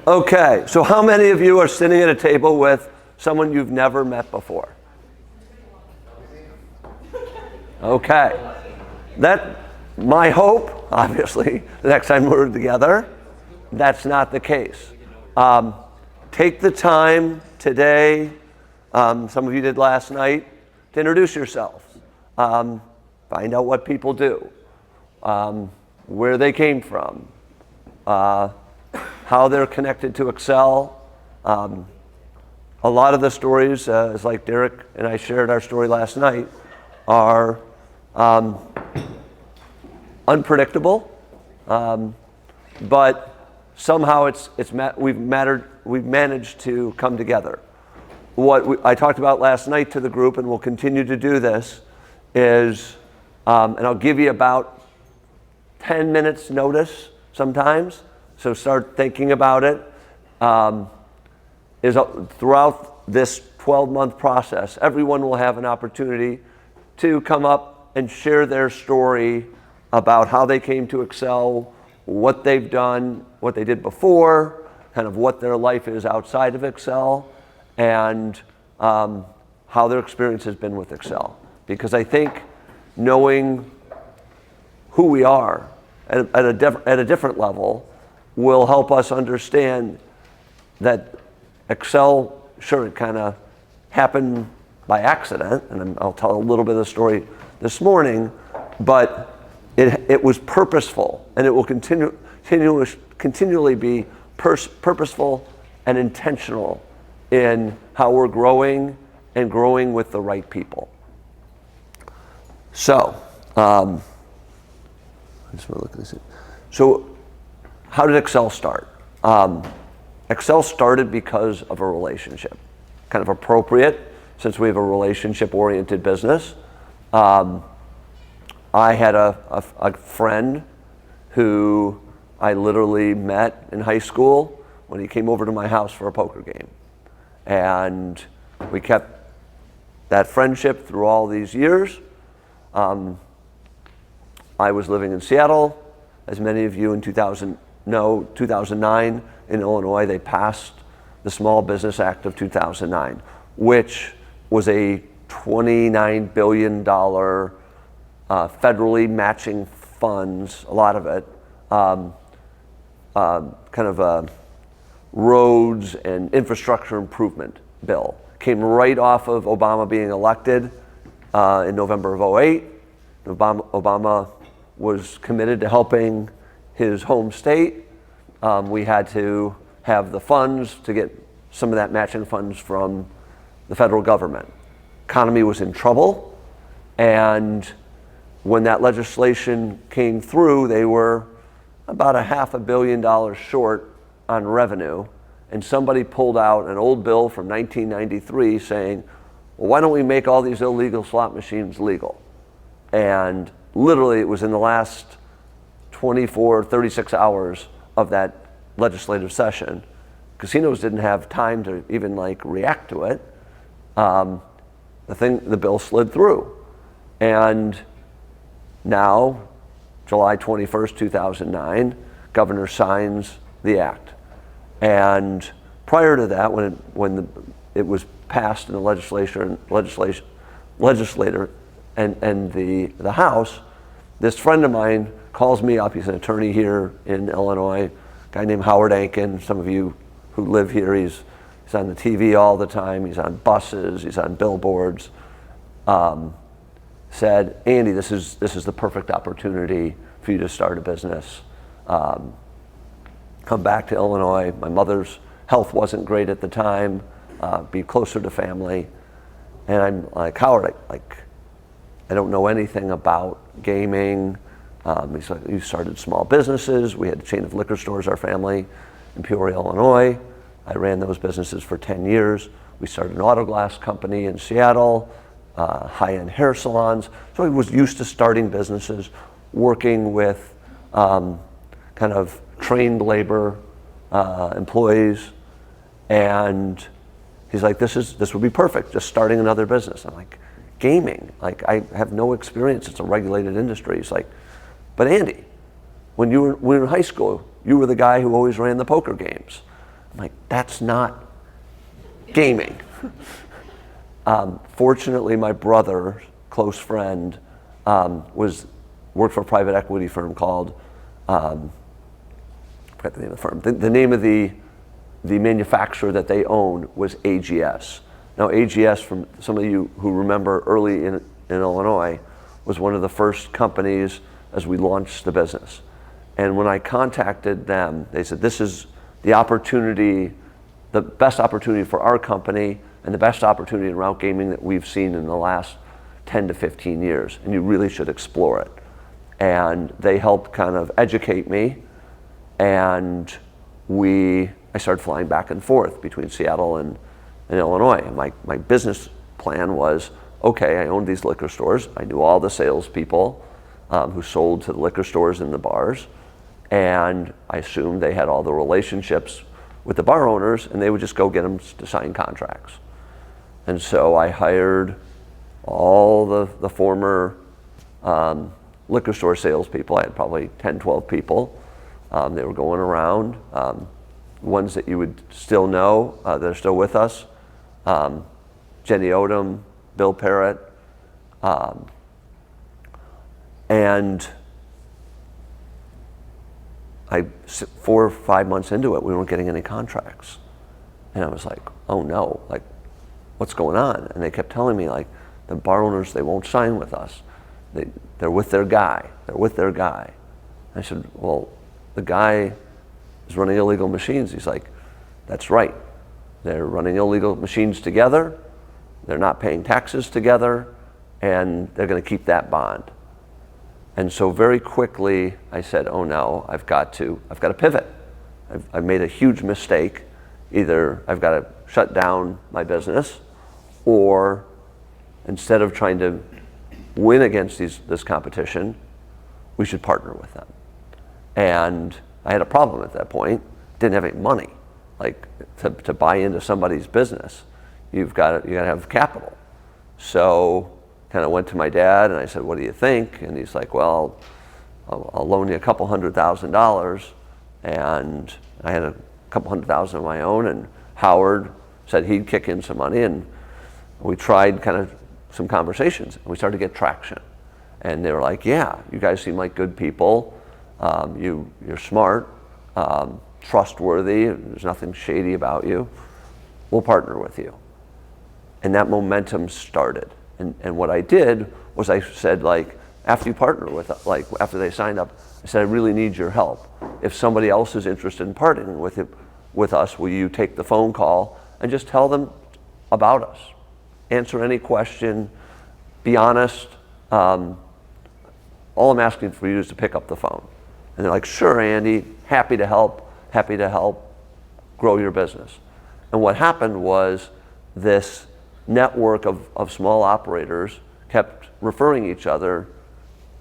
Okay, so how many of you are sitting at a table with someone you've never met before? Okay. My hope, obviously, the next time we're together, that's not the case. Take the time today, some of you did last night, to introduce yourselves. Find out what people do, where they came from, how they're connected to Accel. A lot of the stories, is like Derek and I shared our story last night, are unpredictable, but somehow we've managed to come together. What I talked about last night to the group, and we'll continue to do this, is, and I'll give you about 10 minutes notice sometimes, so start thinking about it, is throughout this 12-month process, everyone will have an opportunity to come up and share their story about how they came to Accel, what they've done, what they did before, kind of what their life is outside of Accel, and how their experience has been with Accel. Because I think knowing who we are at a different level will help us understand that Accel, sure, it kind of happened by accident, and I'll tell a little bit of the story this morning, but it was purposeful, and it will continually be purposeful and intentional in how we're growing and growing with the right people. So, I just want to look at this. So, how did Accel start? Accel started because of a relationship, kind of appropriate since we have a relationship-oriented business. I had a friend who I literally met in high school when he came over to my house for a poker game. And we kept that friendship through all these years. I was living in Seattle. As many of you in 2009 in Illinois, they passed the Small Business Act of 2009, which was a $29 billion federally matching funds, a lot of it, roads and infrastructure improvement bill. Came right off of Obama being elected in November of 2008. Obama was committed to helping his home state. We had to have the funds to get some of that matching funds from the federal government. Economy was in trouble, and when that legislation came through, they were about $500 million short on revenue, and somebody pulled out an old bill from 1993 saying, well, why don't we make all these illegal slot machines legal? And literally it was in the last 36 hours of that legislative session. Casinos didn't have time to even react to it. The bill slid through. And now, July 21st, 2009, governor signs the act. And prior to that, when it was passed in the legislator and the House, this friend of mine calls me up. He's an attorney here in Illinois, a guy named Howard Ankin. Some of you who live here, he's on the TV all the time. He's on buses. He's on billboards. Said, Andy, this is the perfect opportunity for you to start a business. Come back to Illinois. My mother's health wasn't great at the time. Be closer to family. And I'm like, Howard, I don't know anything about gaming. He's like, you started small businesses. We had a chain of liquor stores, our family, in Peoria, Illinois. I ran those businesses for 10 years. We started an auto glass company in Seattle, high-end hair salons. So I was used to starting businesses, working with kind of trained labor employees. And he's like, this would be perfect, just starting another business. I'm like, gaming? I have no experience. It's a regulated industry. He's like, but Andy, when you were in high school, you were the guy who always ran the poker games. I'm like, that's not gaming. Fortunately, my brother, close friend, worked for a private equity firm called, I forgot the name of the firm. The name of the manufacturer that they owned was AGS. Now AGS, from some of you who remember early in Illinois, was one of the first companies as we launched the business. And when I contacted them, they said, this is the opportunity, the best opportunity for our company and the best opportunity in route gaming that we've seen in the last 10 to 15 years, and you really should explore it. And they helped kind of educate me, and I started flying back and forth between Seattle and Illinois. And my business plan was, okay, I owned these liquor stores. I knew all the salespeople who sold to the liquor stores and the bars, and I assumed they had all the relationships with the bar owners, and they would just go get them to sign contracts. And so I hired all the former liquor store salespeople. I had probably 10, 12 people. They were going around. Ones that you would still know that are still with us. Jenny Odom, Bill Parrott. And 4 or 5 months into it, we weren't getting any contracts. And I was like, oh no, like, what's going on? And they kept telling me, like, the bar owners, they won't sign with us. They're with their guy. They're with their guy. I said, well, the guy is running illegal machines. He's like, that's right. They're running illegal machines together. They're not paying taxes together, and they're going to keep that bond. And so very quickly I said, oh no, I've got to pivot. I've made a huge mistake. Either I've got to shut down my business, or instead of trying to win against this competition, we should partner with them. And I had a problem at that point. Didn't have any money. Like, to buy into somebody's business, you got to have capital. So kind of went to my dad and I said, what do you think? And he's like, well, I'll loan you $200,000. And I had $200,000 of my own, and Howard said he'd kick in some money, and we tried kind of some conversations, and we started to get traction. And they were like, yeah, you guys seem like good people. You're smart, trustworthy. There's nothing shady about you. We'll partner with you. And that momentum started. And what I did was I said, like, after you partner with, like, after they signed up, I said, I really need your help. If somebody else is interested in partnering with us, will you take the phone call and just tell them about us? Answer any question, be honest. All I'm asking for you is to pick up the phone. And they're like, sure, Andy, happy to help grow your business. And what happened was this network of small operators kept referring each other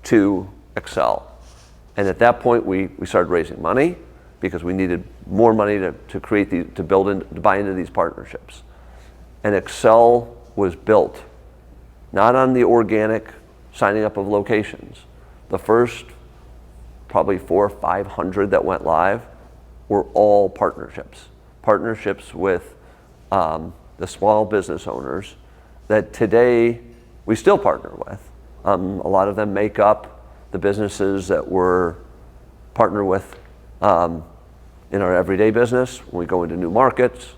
to Accel. And at that point, we started raising money because we needed more money to buy into these partnerships. And Accel was built not on the organic signing up of locations. The first probably 400 or 500 that went live were all partnerships with the small business owners that today we still partner with. A lot of them make up the businesses that we're partnered with in our everyday business. When we go into new markets,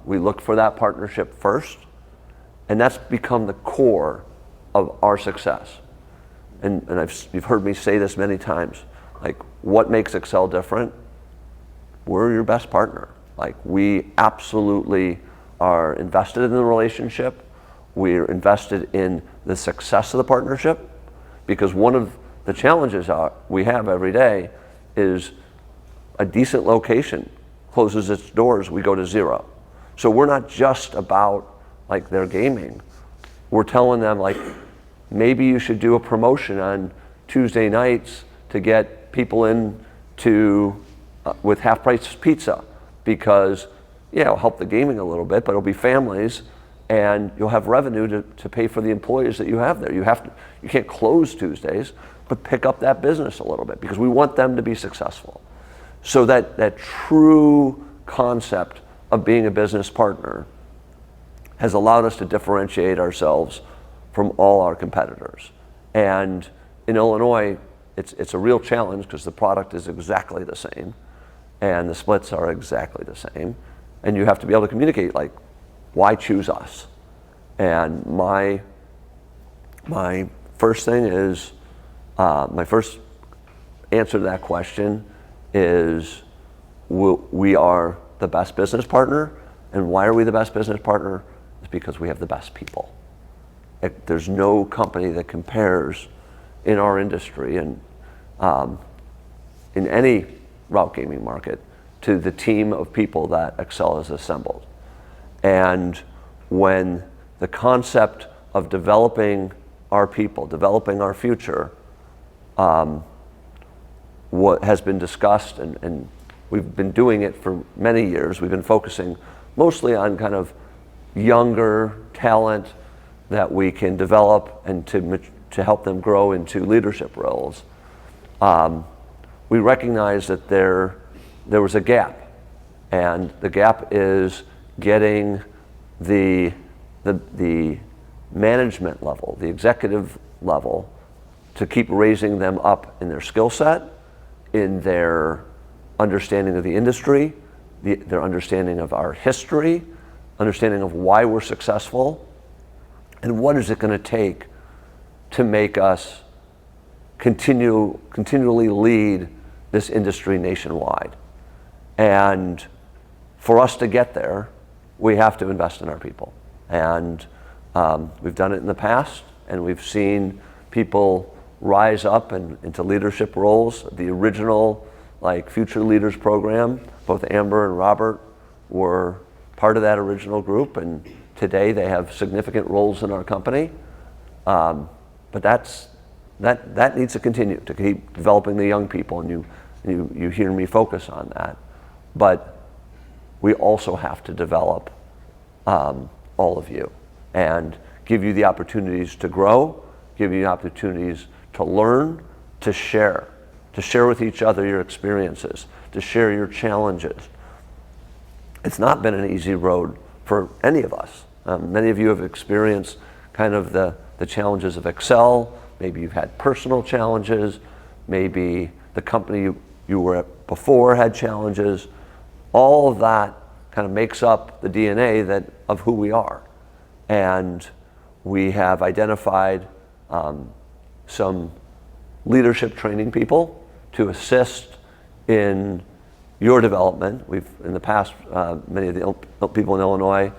we look for that partnership first, and that's become the core of our success. And you've heard me say this many times, like, what makes Accel different? We're your best partner. Like, we absolutely are invested in the relationship. We're invested in the success of the partnership, because one of the challenges we have every day is a decent location closes its doors, we go to zero. So we're not just about, like, their gaming. We're telling them, like, maybe you should do a promotion on Tuesday nights to get people in with half-price pizza, because it'll help the gaming a little bit, but it'll be families, and you'll have revenue to pay for the employees that you have there. You can't close Tuesdays, but pick up that business a little bit, because we want them to be successful. So that true concept of being a business partner has allowed us to differentiate ourselves from all our competitors. And in Illinois, it's a real challenge because the product is exactly the same and the splits are exactly the same. And you have to be able to communicate, like, why choose us? And my first thing is, my first answer to that question is we are the best business partner. And why are we the best business partner? It's because we have the best people. There's no company that compares in our industry and in any route gaming market to the team of people that Accel has assembled. And when the concept of developing our people, developing our future, what has been discussed, and we've been doing it for many years. We've been focusing mostly on kind of younger talent that we can develop and to help them grow into leadership roles. We recognize that there was a gap, and the gap is getting the management level, the executive level, to keep raising them up in their skill set, in their understanding of the industry, their understanding of our history, understanding of why we're successful, and what is it going to take to make us continually lead this industry nationwide. And for us to get there, we have to invest in our people. And we've done it in the past, and we've seen people rise up into leadership roles. The original Future Leaders program, both Amber and Robert were part of that original group, and today they have significant roles in our company. But that needs to continue, to keep developing the young people, and you hear me focus on that. But we also have to develop all of you and give you the opportunities to grow, give you the opportunities to learn, to share with each other your experiences, to share your challenges. It's not been an easy road for any of us. Many of you have experienced kind of the challenges of Accel. Maybe you've had personal challenges. Maybe the company you were at before had challenges. All of that kind of makes up the DNA of who we are. And we have identified some leadership training people to assist in your development. In the past, many of the people in Illinois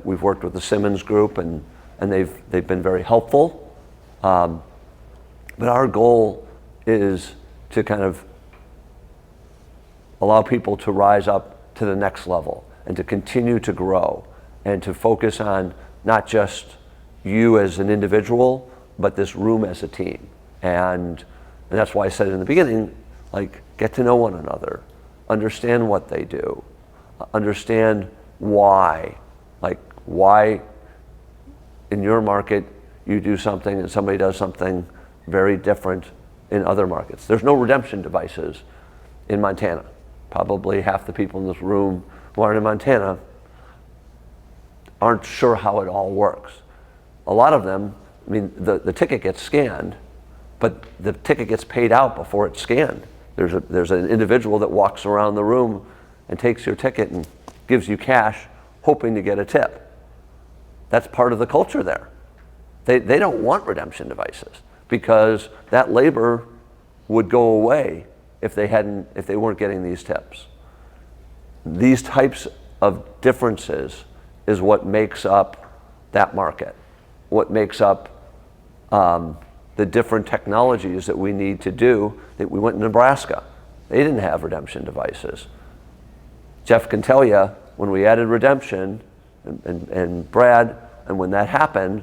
we've worked with the Simmons Group, and they've been very helpful. But our goal is to kind of allow people to rise up to the next level and to continue to grow and to focus on not just you as an individual, but this room as a team. And that's why I said in the beginning, get to know one another, understand what they do, understand why. Why in your market you do something and somebody does something very different in other markets. There's no redemption devices in Montana. Probably half the people in this room who aren't in Montana aren't sure how it all works. A lot of them, the ticket gets scanned, but the ticket gets paid out before it's scanned. There's an individual that walks around the room and takes your ticket and gives you cash, hoping to get a tip. That's part of the culture there. They don't want redemption devices because that labor would go away if they weren't getting these tips. These types of differences is what makes up that market, what makes up the different technologies that we need to do. That we went in Nebraska. They didn't have redemption devices. Jeff can tell you, when we added redemption, and Brad, and when that happened,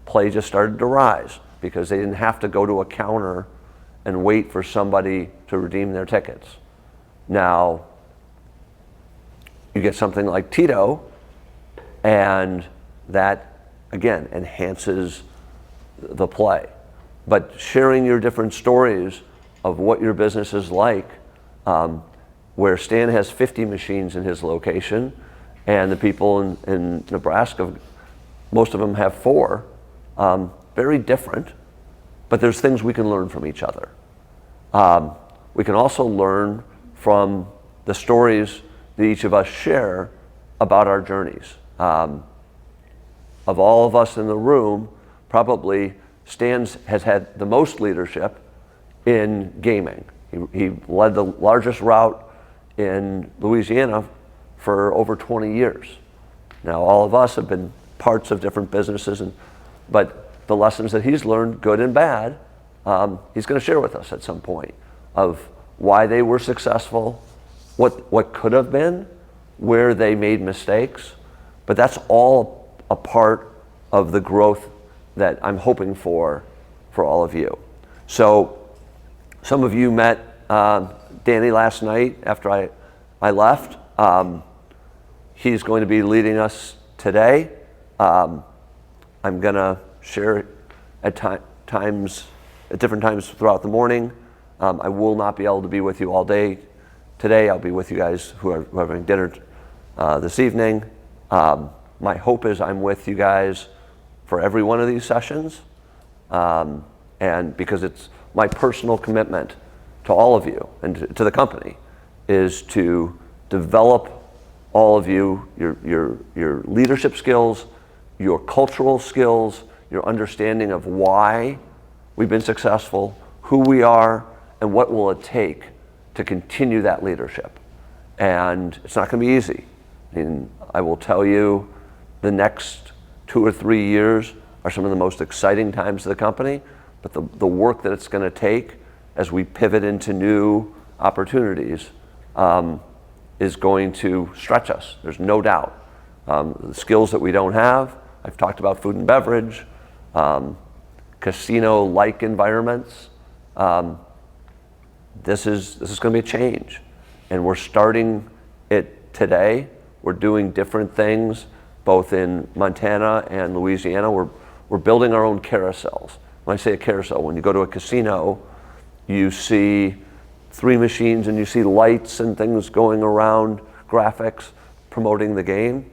play just started to rise because they didn't have to go to a counter and wait for somebody to redeem their tickets. Now, you get something like Tito, and that, again, enhances the play. But sharing your different stories of what your business is like where Stan has 50 machines in his location, and the people in Nebraska, most of them have 4. Very different, but there's things we can learn from each other. We can also learn from the stories that each of us share about our journeys. Of all of us in the room, probably Stan has had the most leadership in gaming. He led the largest route in Louisiana for over 20 years. Now, all of us have been parts of different businesses, but the lessons that he's learned, good and bad, he's going to share with us at some point of why they were successful, what could have been, where they made mistakes. But that's all a part of the growth that I'm hoping for all of you. So some of you met Danny last night after I left. He's going to be leading us today. I'm going to share at different times throughout the morning. I will not be able to be with you all day today. I'll be with you guys who are having dinner this evening. My hope is I'm with you guys for every one of these sessions, and because it's my personal commitment to all of you and to the company is to develop all of you, your leadership skills, your cultural skills, your understanding of why we've been successful, who we are, and what will it take to continue that leadership. And it's not going to be easy. I mean, I will tell you, the next 2 or 3 years are some of the most exciting times of the company, but the work that it's going to take as we pivot into new opportunities is going to stretch us. There's no doubt. The skills that we don't have, I've talked about food and beverage, casino-like environments. This is going to be a change, and we're starting it today. We're doing different things, both in Montana and Louisiana. We're building our own carousels. When I say a carousel, when you go to a casino, you see 3 machines and you see lights and things going around, graphics promoting the game.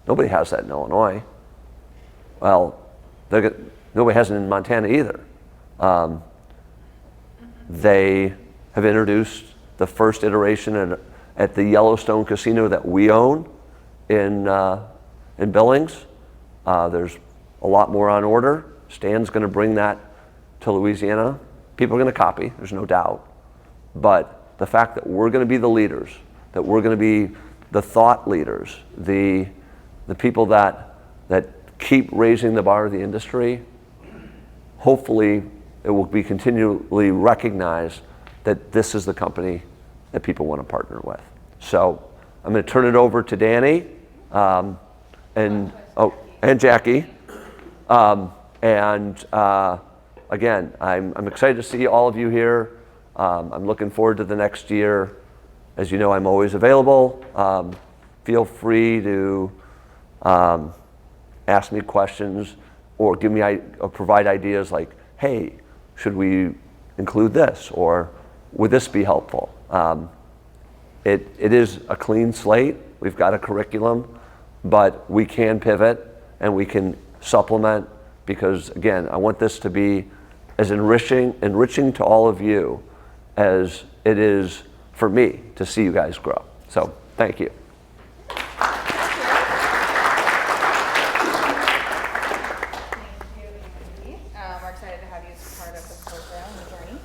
Nobody has that in Illinois. Well, nobody has it in Montana either. They have introduced the first iteration at the Yellowstone Casino that we own in Billings. There's a lot more on order. Stan's going to bring that to Louisiana. People are going to copy, there's no doubt. But the fact that we're going to be the leaders, that we're going to be the thought leaders, the people that keep raising the bar of the industry, hopefully it will be continually recognized that this is the company that people want to partner with. So I'm going to turn it over to Danny and Jackie. Again, I'm excited to see all of you here. I'm looking forward to the next year. As you know, I'm always available. Feel free to ask me questions or provide ideas like, hey, should we include this, or would this be helpful? It is a clean slate. We've got a curriculum, but we can pivot and we can supplement, because again, I want this to be as enriching to all of you as it is for me to see you guys grow. So thank you. We're excited to have you as part of the program and journey.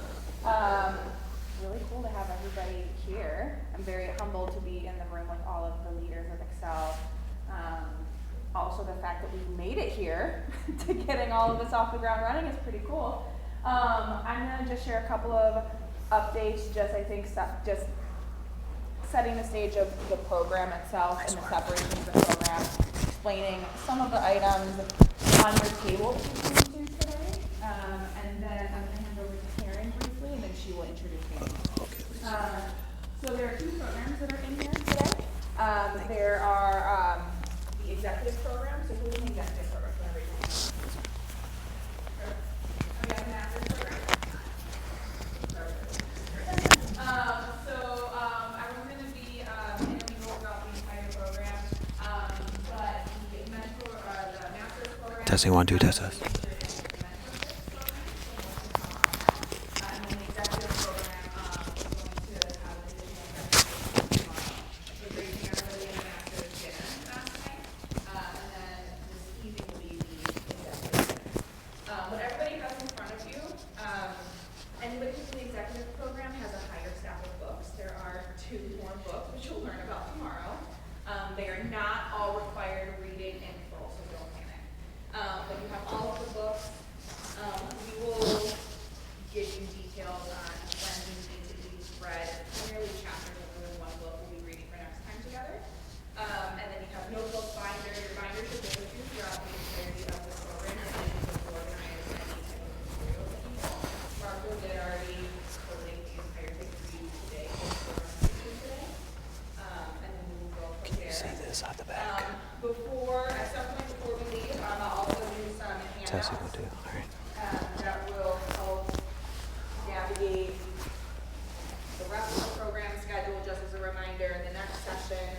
Really cool to have everybody here. I'm very humbled to be in the room with all of the leaders of Accel. Also, the fact that we made it here to getting all of this off the ground running is pretty cool. I'm going to just share a couple of updates, just setting the stage of the program itself and the separation of the program, explaining some of the items on your table to today, and then I'm going to hand over to Karen briefly, and then she will introduce me. So there are 2 programs that are in here today. There are the executive program. So who's an executive program? We have a master's program. Everyone's in Testing 1 2 test us. They are not all required reading in full, so don't panic. But you have all of the books. We will give you details on when these need to be read. Primarily chapters of more than one book we'll be reading for next time together. And then you have notebook binder. Your binder should go with you throughout the entirety of the program. And then you can organize any type of materials that you want. Marco did already collate the entire thing for you today. And then we will go from there. Say this at the back. At some point before we leave, I'll also do some handouts Testing 1 2. All right. that will help navigate the rest of the program schedule, just as a reminder, the next session,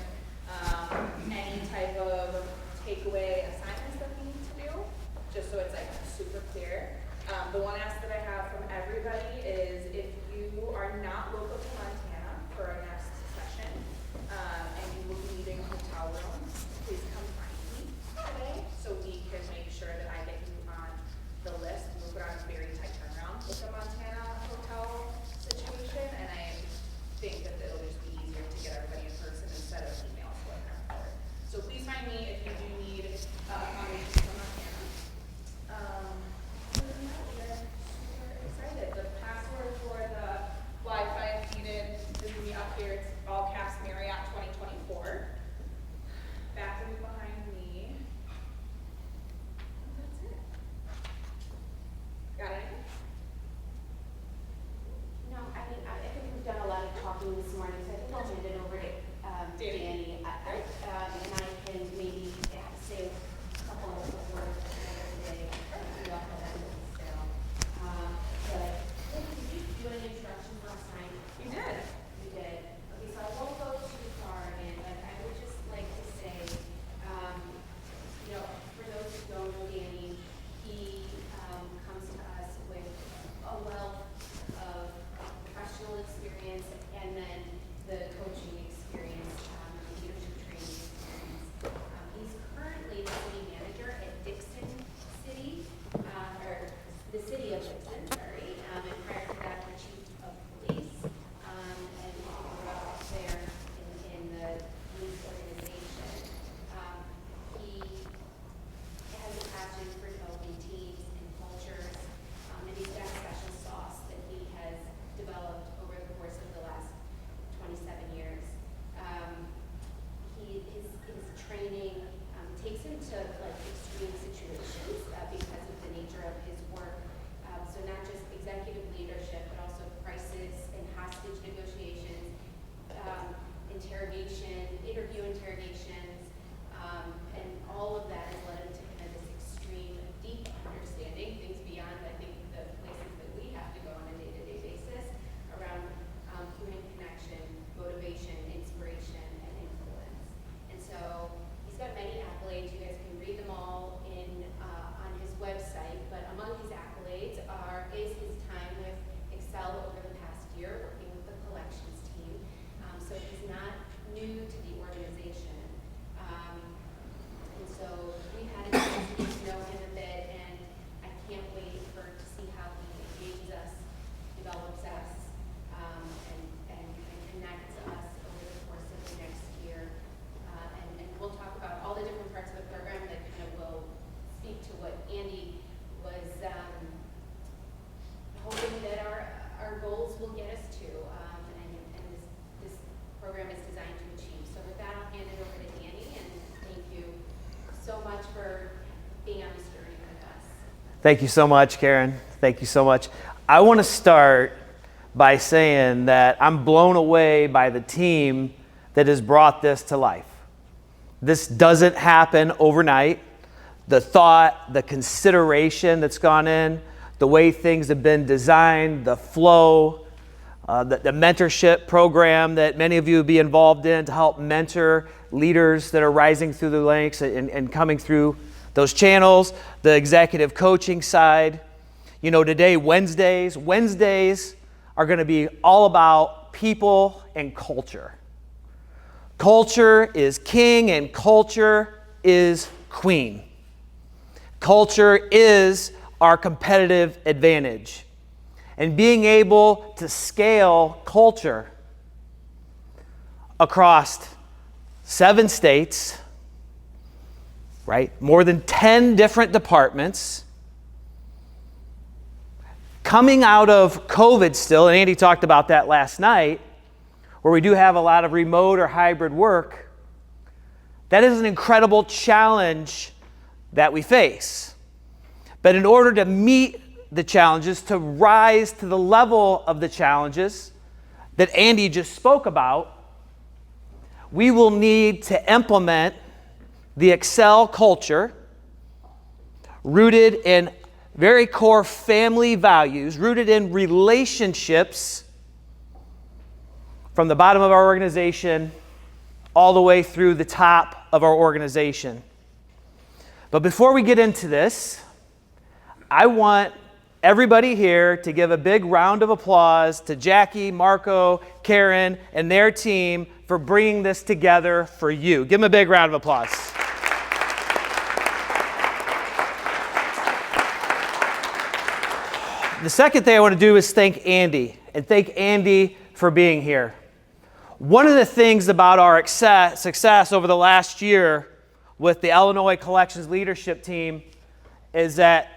any type of takeaway assignments that we need to do, just so it's like super clear. The one ask that I have from everybody is if you are not local to Montana for our next session, and you will be needing a hotel room, please come find me today so we can make sure that I get you on the list. We'll put on a very tight turnaround with the Montana hotel situation, and I think that it'll just be easier to get everybody in person instead of emails going back and forth. So please find me if you do need accommodations from Montana. Other than that, we are super excited. The password for the Wi-Fi feed-in is going to be up here. It's all caps Marriott 2024. Back to behind me. That's it. Got it? No, I mean, I think we've done a lot of talking this morning, so I think I'll hand it over to Danny. And I can maybe say a couple of words today. We all have that still. But did you do an introduction last night? You did. You did. Okay, so I won't go too far in, but I would just like to say, for those who don't know Danny, he comes to us with a wealth of professional experience and then the coaching experience, leadership training experience. He's currently the city manager at Dixon City, or the city of Dixon, sorry. And prior to that, the chief of police, and he grew up there in the police organization. He has a passion for developing teams and cultures, and he's got a special sauce that he has developed over the course of the last 27 years. His training takes him to like extreme situations because of the nature of his work. So not just executive leadership, but also crisis and hostage negotiations, interview interrogations, and all of that has led him to kind of this extreme, deep understanding, things beyond, I think, the places that we have to go on a day-to-day basis around human connection, motivation, inspiration, and influence. And so he's got many accolades. You guys can read them all on his website. But among his accolades is his time with Accel over the past year, working with the collections team. So he's not new to the organization. And so we had a chance to get to know him a bit, and I can't wait to see how he engages us, develops us, and connects us over the course of the next year. And we'll talk about all the different parts of the program that kind of will speak to what Andy was hoping that our goals will get us to, and this program is designed to achieve. So with that, I'll hand it over to Danny, and thank you so much for being on this journey with us. Thank you so much, Karen. Thank you so much. I want to start by saying that I'm blown away by the team that has brought this to life. This doesn't happen overnight. The thought, the consideration that's gone in, the way things have been designed, the flow, the mentorship program that many of you will be involved in to help mentor leaders that are rising through the ranks and coming through those channels, the executive coaching side. You know, today, Wednesdays are going to be all about people and culture. Culture is king and culture is queen. Culture is our competitive advantage. And being able to scale culture across 7 states, right? More than 10 different departments. Coming out of COVID still, and Andy talked about that last night, where we do have a lot of remote or hybrid work, that is an incredible challenge that we face. But in order to meet the challenges, to rise to the level of the challenges that Andy just spoke about, we will need to implement the Accel culture rooted in very core family values, rooted in relationships from the bottom of our organization all the way through the top of our organization. But before we get into this, I want everybody here to give a big round of applause to Jackie, Marco, Karen, and their team for bringing this together for you. Give them a big round of applause. The second thing I want to do is thank Andy, and thank Andy for being here. One of the things about our success over the last year with the Illinois Collections leadership team is that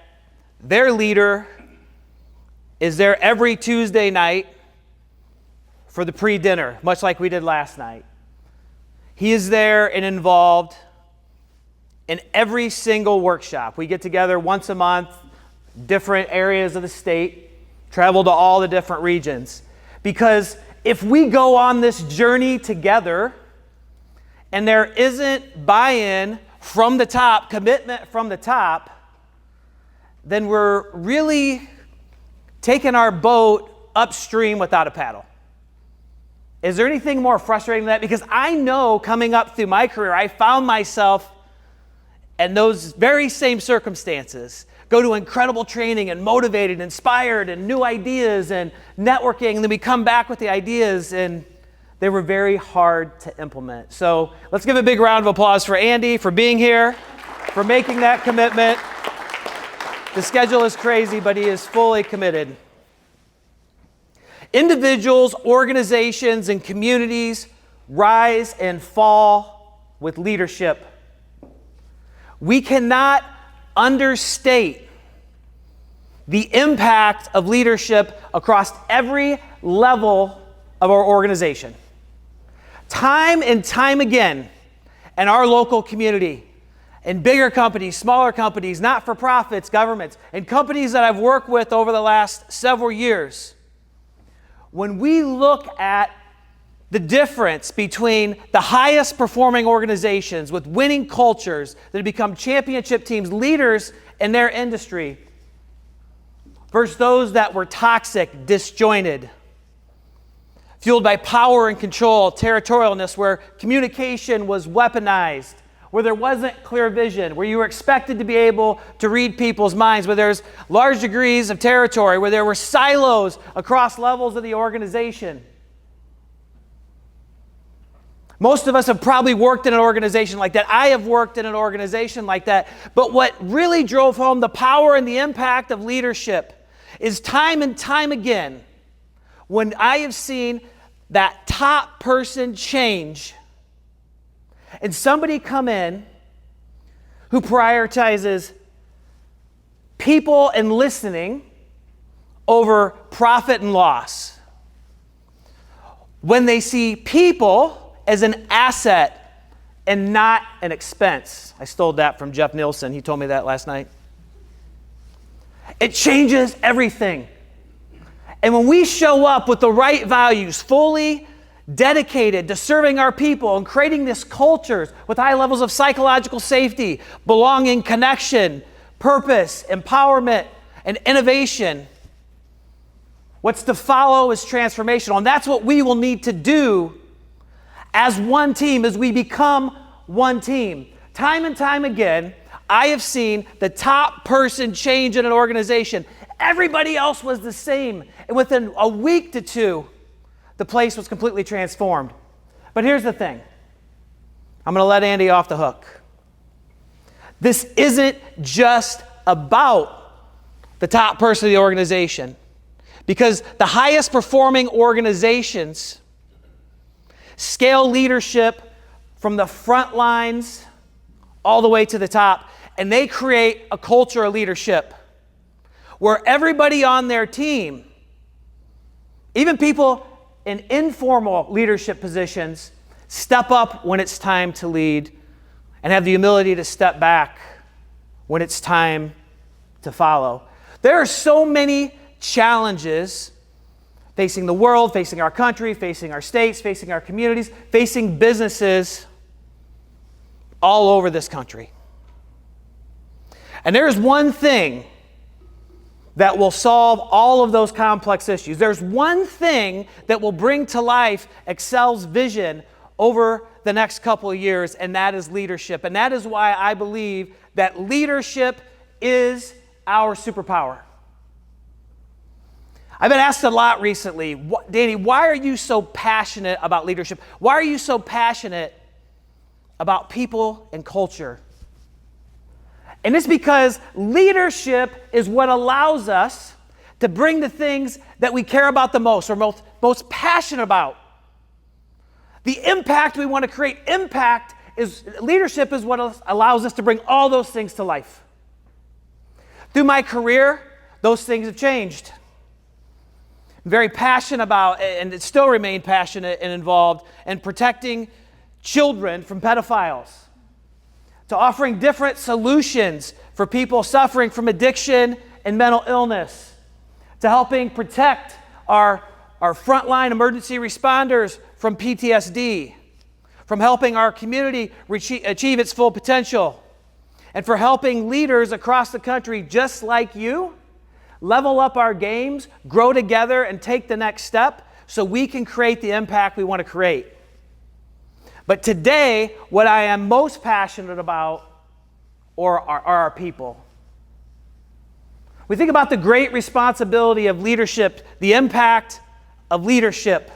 their leader is there every Tuesday night for the pre-dinner, much like we did last night. He is there and involved in every single workshop. We get together once a month, different areas of the state, travel to all the different regions. Because if we go on this journey together and there isn't buy-in from the top, commitment from the top, then we're really taking our boat upstream without a paddle. Is there anything more frustrating than that? Because I know coming up through my career, I found myself in those very same circumstances. Go to incredible training and motivated, inspired, and new ideas and networking, and then we come back with the ideas and they were very hard to implement. So let's give a big round of applause for Andy for being here, for making that commitment. The schedule is crazy, but he is fully committed. Individuals, organizations, and communities rise and fall with leadership. We cannot understate the impact of leadership across every level of our organization. Time and time again in our local community, in bigger companies, smaller companies, not-for-profits, governments, and companies that I've worked with over the last several years, when we look at the difference between the highest performing organizations with winning cultures that have become championship teams, leaders in their industry, versus those that were toxic, disjointed, fueled by power and control, territorialness, where communication was weaponized, where there wasn't clear vision, where you were expected to be able to read people's minds, where there's large degrees of territory, where there were silos across levels of the organization. Most of us have probably worked in an organization like that. I have worked in an organization like that. But what really drove home the power and the impact of leadership is time and time again when I have seen that top person change and somebody come in who prioritizes people and listening over profit and loss. When they see people as an asset and not an expense. I stole that from Jeff Nielsen. He told me that last night. It changes everything. And when we show up with the right values, fully dedicated to serving our people and creating this culture with high levels of psychological safety, belonging, connection, purpose, empowerment, and innovation, what's to follow is transformational. And that's what we will need to do as one team, as we become one team. Time and time again, I have seen the top person change in an organization. Everybody else was the same. And within a week to two, the place was completely transformed. But here's the thing. I'm going to let Andy off the hook. This isn't just about the top person of the organization, because the highest performing organizations scale leadership from the front lines all the way to the top, and they create a culture of leadership where everybody on their team, even people in informal leadership positions, step up when it's time to lead and have the humility to step back when it's time to follow. There are so many challenges facing the world, facing our country, facing our states, facing our communities, facing businesses all over this country. And there is one thing that will solve all of those complex issues. There's one thing that will bring to life Accel's vision over the next couple of years, and that is leadership. And that is why I believe that leadership is our superpower. I've been asked a lot recently, Danny, why are you so passionate about leadership? Why are you so passionate about people and culture? And it's because leadership is what allows us to bring the things that we care about the most, or most passionate about. The impact we want to create. Leadership is what allows us to bring all those things to life. Through my career, those things have changed. I'm very passionate about, and still remain passionate and involved in protecting children from pedophiles, to offering different solutions for people suffering from addiction and mental illness, to helping protect our frontline emergency responders from PTSD, from helping our community achieve its full potential, and for helping leaders across the country just like you level up our games, grow together, and take the next step so we can create the impact we want to create. But today, what I am most passionate about are our people. We think about the great responsibility of leadership, the impact of leadership.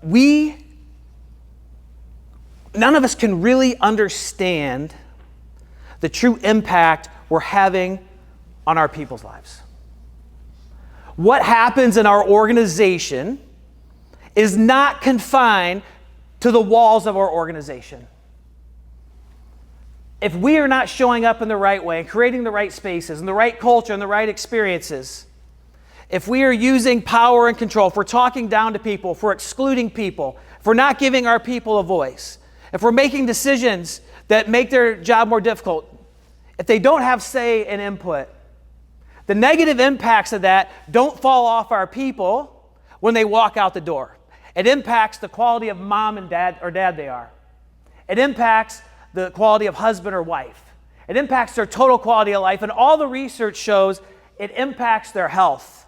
None of us can really understand the true impact we're having on our people's lives. What happens in our organization is not confined to the walls of our organization. If we are not showing up in the right way, and creating the right spaces, and the right culture, and the right experiences, if we are using power and control, if we're talking down to people, if we're excluding people, if we're not giving our people a voice, if we're making decisions that make their job more difficult, if they don't have say and input, the negative impacts of that don't fall off our people when they walk out the door. It impacts the quality of mom and dad they are. It impacts the quality of husband or wife. It impacts their total quality of life, and all the research shows it impacts their health.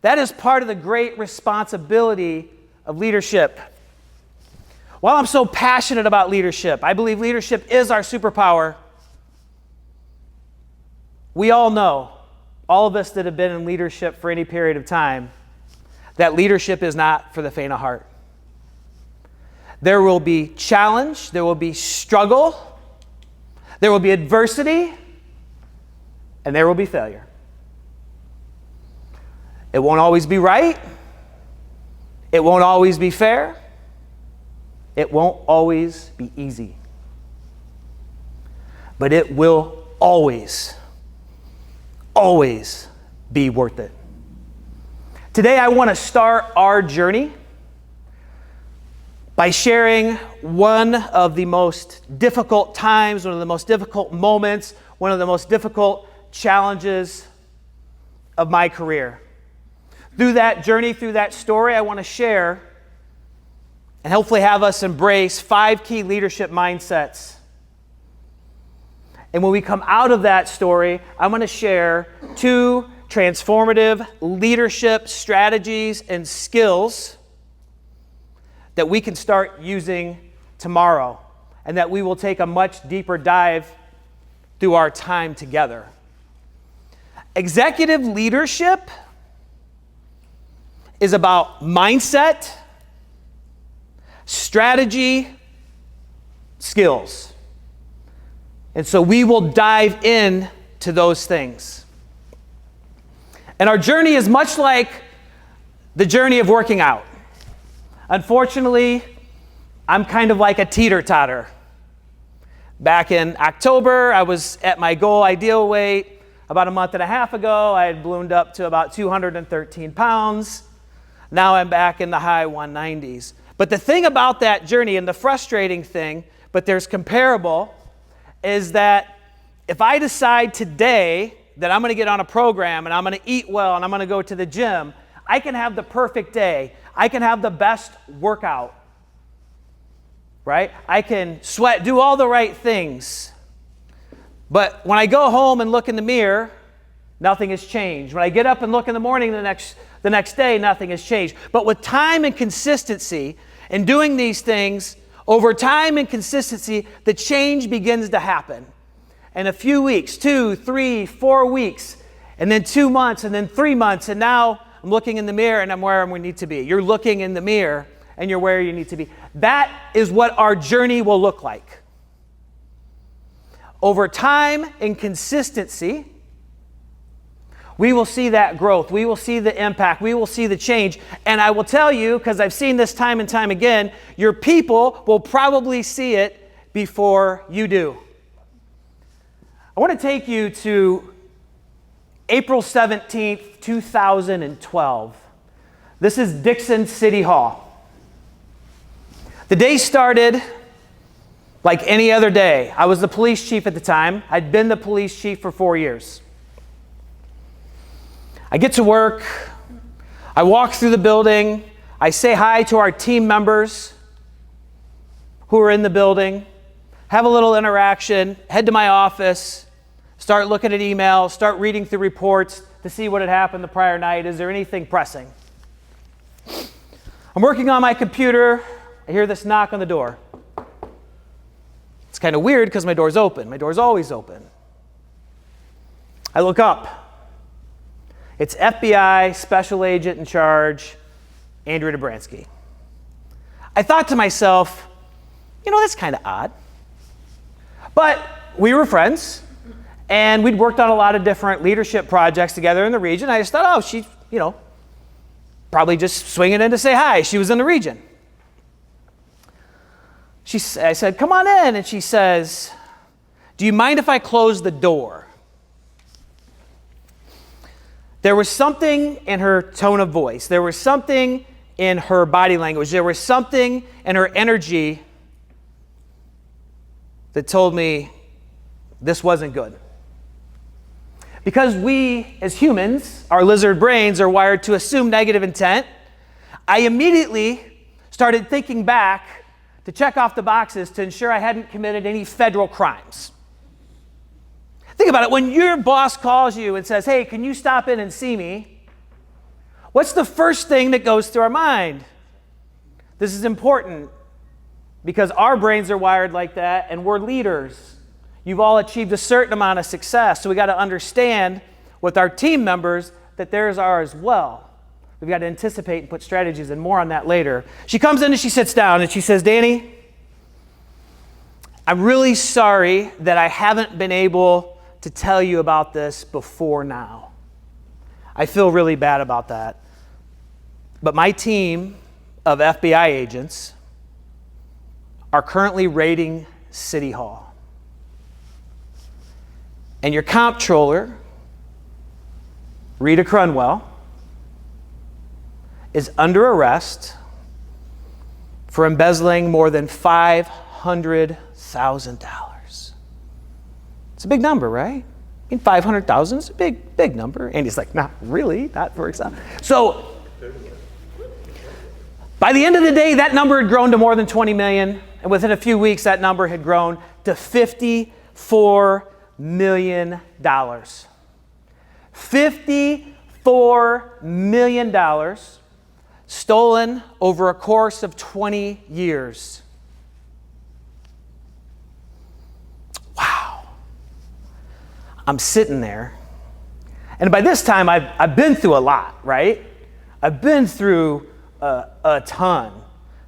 That is part of the great responsibility of leadership. While I'm so passionate about leadership, I believe leadership is our superpower. We all know, all of us that have been in leadership for any period of time, that leadership is not for the faint of heart. There will be challenge, there will be struggle, there will be adversity, and there will be failure. It won't always be right. It won't always be fair. It won't always be easy. But it will always be worth it. Today, I want to start our journey by sharing one of the most difficult times, one of the most difficult moments, one of the most difficult challenges of my career. Through that journey, through that story, I want to share and hopefully have us embrace 5 key leadership mindsets. And when we come out of that story, I'm going to share 2 transformative leadership strategies and skills that we can start using tomorrow. and that we will take a much deeper dive through our time together. Executive leadership is about mindset, strategy, skills. And so we will dive in to those things. And our journey is much like the journey of working out. Unfortunately, I'm kind of like a teeter-totter. Back in October, I was at my goal ideal weight. About a month and a half ago, I had ballooned up to about 213 pounds. Now I'm back in the high 190s. But the thing about that journey, and the frustrating thing, but there's comparable, is that if I decide today that I'm going to get on a program and I'm going to eat well and I'm going to go to the gym, I can have the perfect day. I can have the best workout, right? I can sweat, do all the right things. But when I go home and look in the mirror, nothing has changed. When I get up and look in the morning the next day, nothing has changed. But with time and consistency and doing these things, over time and consistency, the change begins to happen. And a few weeks, 2, 3, 4 weeks, and then 2 months, and then 3 months, and now I'm looking in the mirror and I'm where we need to be. You're looking in the mirror and you're where you need to be. That is what our journey will look like. Over time and consistency, we will see that growth. We will see the impact. We will see the change. And I will tell you, because I've seen this time and time again, your people will probably see it before you do. I want to take you to April 17th, 2012. This is Dixon City Hall. The day started like any other day. I was the police chief at the time. I'd been the police chief for 4 years. I get to work. I walk through the building. I say hi to our team members who are in the building, have a little interaction, head to my office, start looking at emails, start reading through reports to see what had happened the prior night. Is there anything pressing? I'm working on my computer. I hear this knock on the door. It's kind of weird because my door's open. My door's always open. I look up. It's FBI Special Agent in Charge, Andrew Dobransky. I thought to myself, that's kind of odd. But we were friends, and we'd worked on a lot of different leadership projects together in the region. I just thought, she's, probably just swinging in to say hi. She was in the region. I said, come on in. And she says, do you mind if I close the door? There was something in her tone of voice. There was something in her body language. There was something in her energy that told me this wasn't good. Because we, as humans, our lizard brains are wired to assume negative intent, I immediately started thinking back to check off the boxes to ensure I hadn't committed any federal crimes. Think about it. When your boss calls you and says, hey, can you stop in and see me? What's the first thing that goes through our mind? This is important because our brains are wired like that, and we're leaders. You've all achieved a certain amount of success, so we got to understand with our team members that theirs are as well. We've got to anticipate and put strategies, and more on that later. She comes in and she sits down and she says, Danny, I'm really sorry that I haven't been able to tell you about this before now. I feel really bad about that. But my team of FBI agents are currently raiding City Hall. And your comptroller, Rita Crunwell, is under arrest for embezzling more than $500,000. It's a big number, right? I mean, 500,000 is a big number. And he's like, not really, not for example. So by the end of the day, that number had grown to more than 20 million. And within a few weeks, that number had grown to $54 million. $54 million stolen over a course of 20 years. I'm sitting there. And by this time, I've been through a lot, right? I've been through a ton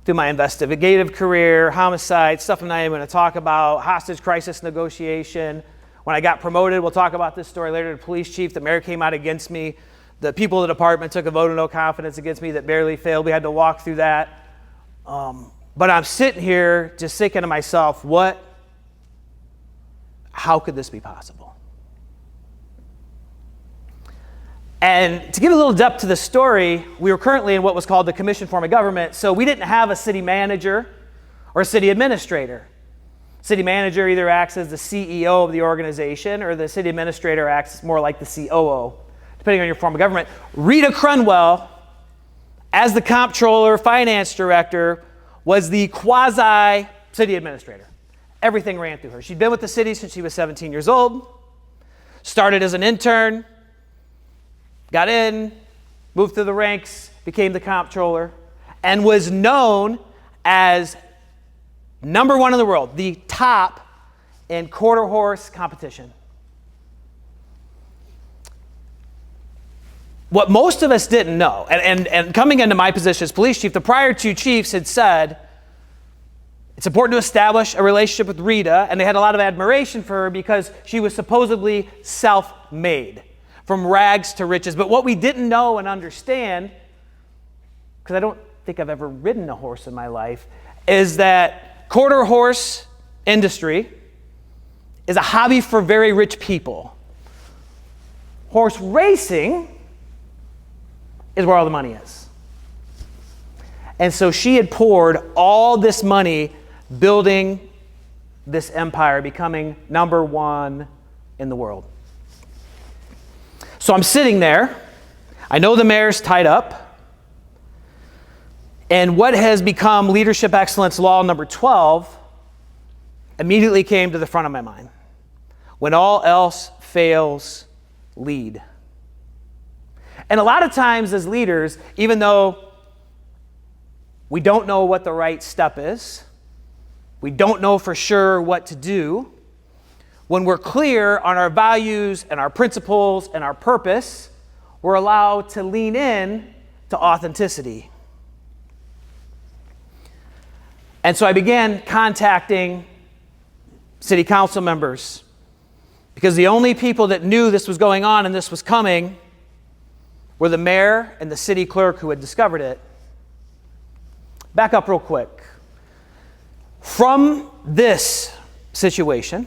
through my investigative career, homicide, stuff I'm not even going to talk about, hostage crisis negotiation. When I got promoted, we'll talk about this story later, the police chief, the mayor came out against me. The people of the department took a vote of no confidence against me that barely failed. We had to walk through that. But I'm sitting here just thinking to myself, how could this be possible? And to give a little depth to the story, we were currently in what was called the commission form of government, so we didn't have a city manager or a city administrator. City manager either acts as the CEO of the organization, or the city administrator acts more like the COO, depending on your form of government. Rita Crunwell, as the comptroller, finance director, was the quasi-city administrator. Everything ran through her. She'd been with the city since she was 17 years old, started as an intern, got in, moved through the ranks, became the comptroller, and was known as number one in the world, the top in quarter horse competition. What most of us didn't know, and coming into my position as police chief, the prior two chiefs had said, it's important to establish a relationship with Rita, and they had a lot of admiration for her because she was supposedly self-made, from rags to riches. But what we didn't know and understand, because I don't think I've ever ridden a horse in my life, is that quarter horse industry is a hobby for very rich people. Horse racing is where all the money is. And so she had poured all this money building this empire, becoming number one in the world. So I'm sitting there. I know the mayor's tied up. And what has become leadership excellence law number 12 immediately came to the front of my mind. When all else fails, lead. And a lot of times as leaders, even though we don't know what the right step is, we don't know for sure what to do, when we're clear on our values and our principles and our purpose, we're allowed to lean in to authenticity. And so I began contacting city council members, because the only people that knew this was going on and this was coming were the mayor and the city clerk who had discovered it. Back up real quick. From this situation,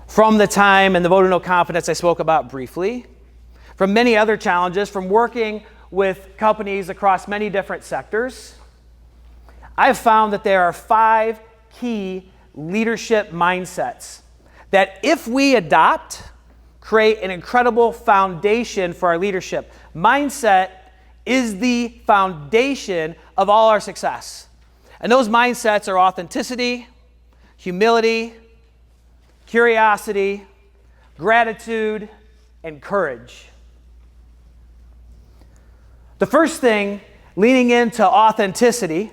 from the time and the vote of no confidence I spoke about briefly, from many other challenges, from working with companies across many different sectors, I've found that there are 5 key leadership mindsets that if we adopt, create an incredible foundation for our leadership. Mindset is the foundation of all our success. And those mindsets are authenticity, humility, curiosity, gratitude, and courage. The first thing, leaning into authenticity,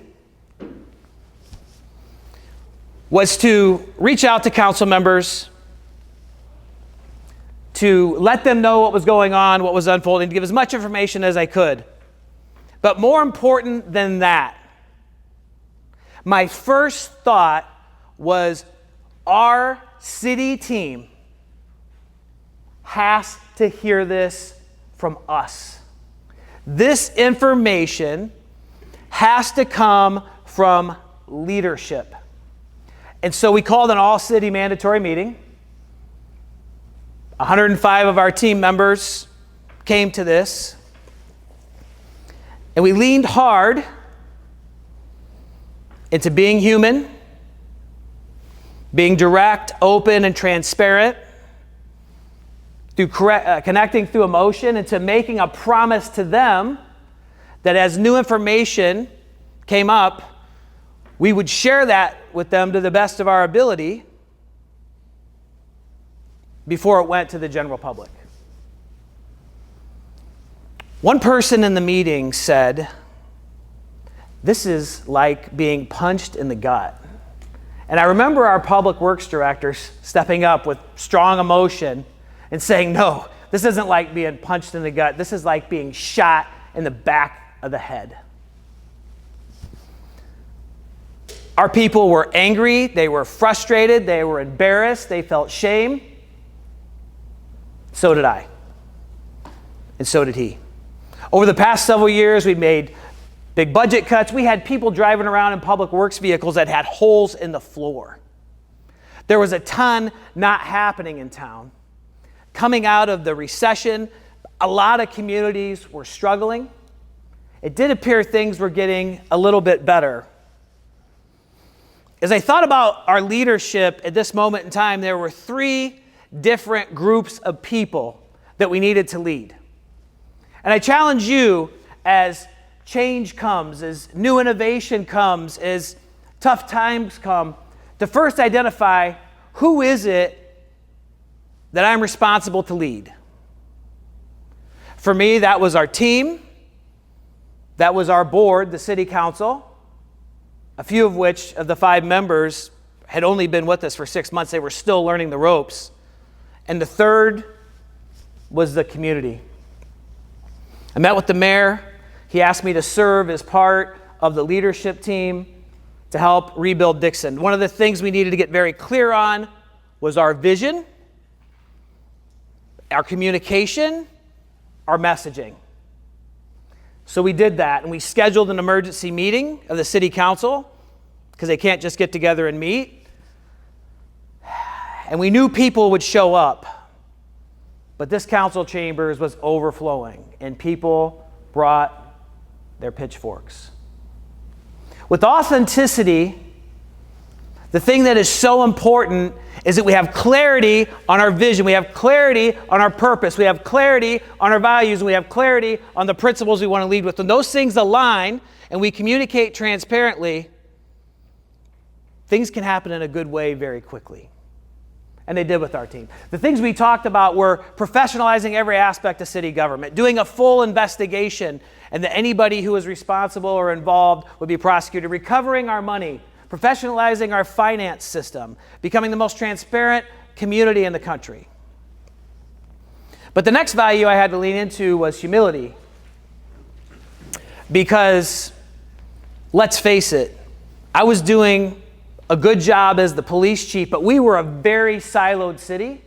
was to reach out to council members, to let them know what was going on, what was unfolding, to give as much information as I could. But more important than that, my first thought was our city team has to hear this from us. This information has to come from leadership. And so we called an all-city mandatory meeting. 105 of our team members came to this. And we leaned hard into being human, being direct, open, and transparent, through connecting through emotion, and to making a promise to them that as new information came up, we would share that with them to the best of our ability before it went to the general public. One person in the meeting said, "This is like being punched in the gut." And I remember our public works director stepping up with strong emotion and saying, no, this isn't like being punched in the gut. This is like being shot in the back of the head. Our people were angry, they were frustrated, they were embarrassed, they felt shame. So did I. And so did he. Over the past several years, we made big budget cuts. We had people driving around in public works vehicles that had holes in the floor. There was a ton not happening in town. Coming out of the recession, a lot of communities were struggling. It did appear things were getting a little bit better. As I thought about our leadership at this moment in time, there were 3 different groups of people that we needed to lead. And I challenge you, as change comes, as new innovation comes, as tough times come, to first identify, who is it that I'm responsible to lead? For me, that was our team. That was our board, the city council, a few of which of the 5 members had only been with us for 6 months. They were still learning the ropes. And the third was the community. I met with the mayor. He asked me to serve as part of the leadership team to help rebuild Dixon. One of the things we needed to get very clear on was our vision, our communication, our messaging. So we did that, and we scheduled an emergency meeting of the city council, because they can't just get together and meet. And we knew people would show up, but this council chambers was overflowing, and people brought their pitchforks. With authenticity, the thing that is so important is that we have clarity on our vision, we have clarity on our purpose, we have clarity on our values, and we have clarity on the principles we want to lead with. When those things align and we communicate transparently, things can happen in a good way very quickly. And they did with our team. The things we talked about were professionalizing every aspect of city government, doing a full investigation, and that anybody who was responsible or involved would be prosecuted, recovering our money, professionalizing our finance system, becoming the most transparent community in the country. But the next value I had to lean into was humility. Because, let's face it, I was doing a good job as the police chief, but we were a very siloed city.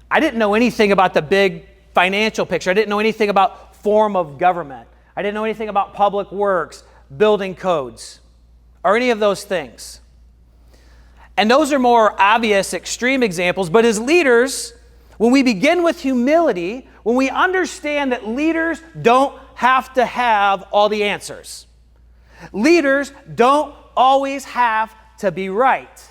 I didn't know anything about the big financial picture. I didn't know anything about form of government. I didn't know anything about public works, building codes, or any of those things. And those are more obvious, extreme examples, but as leaders, when we begin with humility, when we understand that leaders don't have to have all the answers. Leaders don't always have to be right.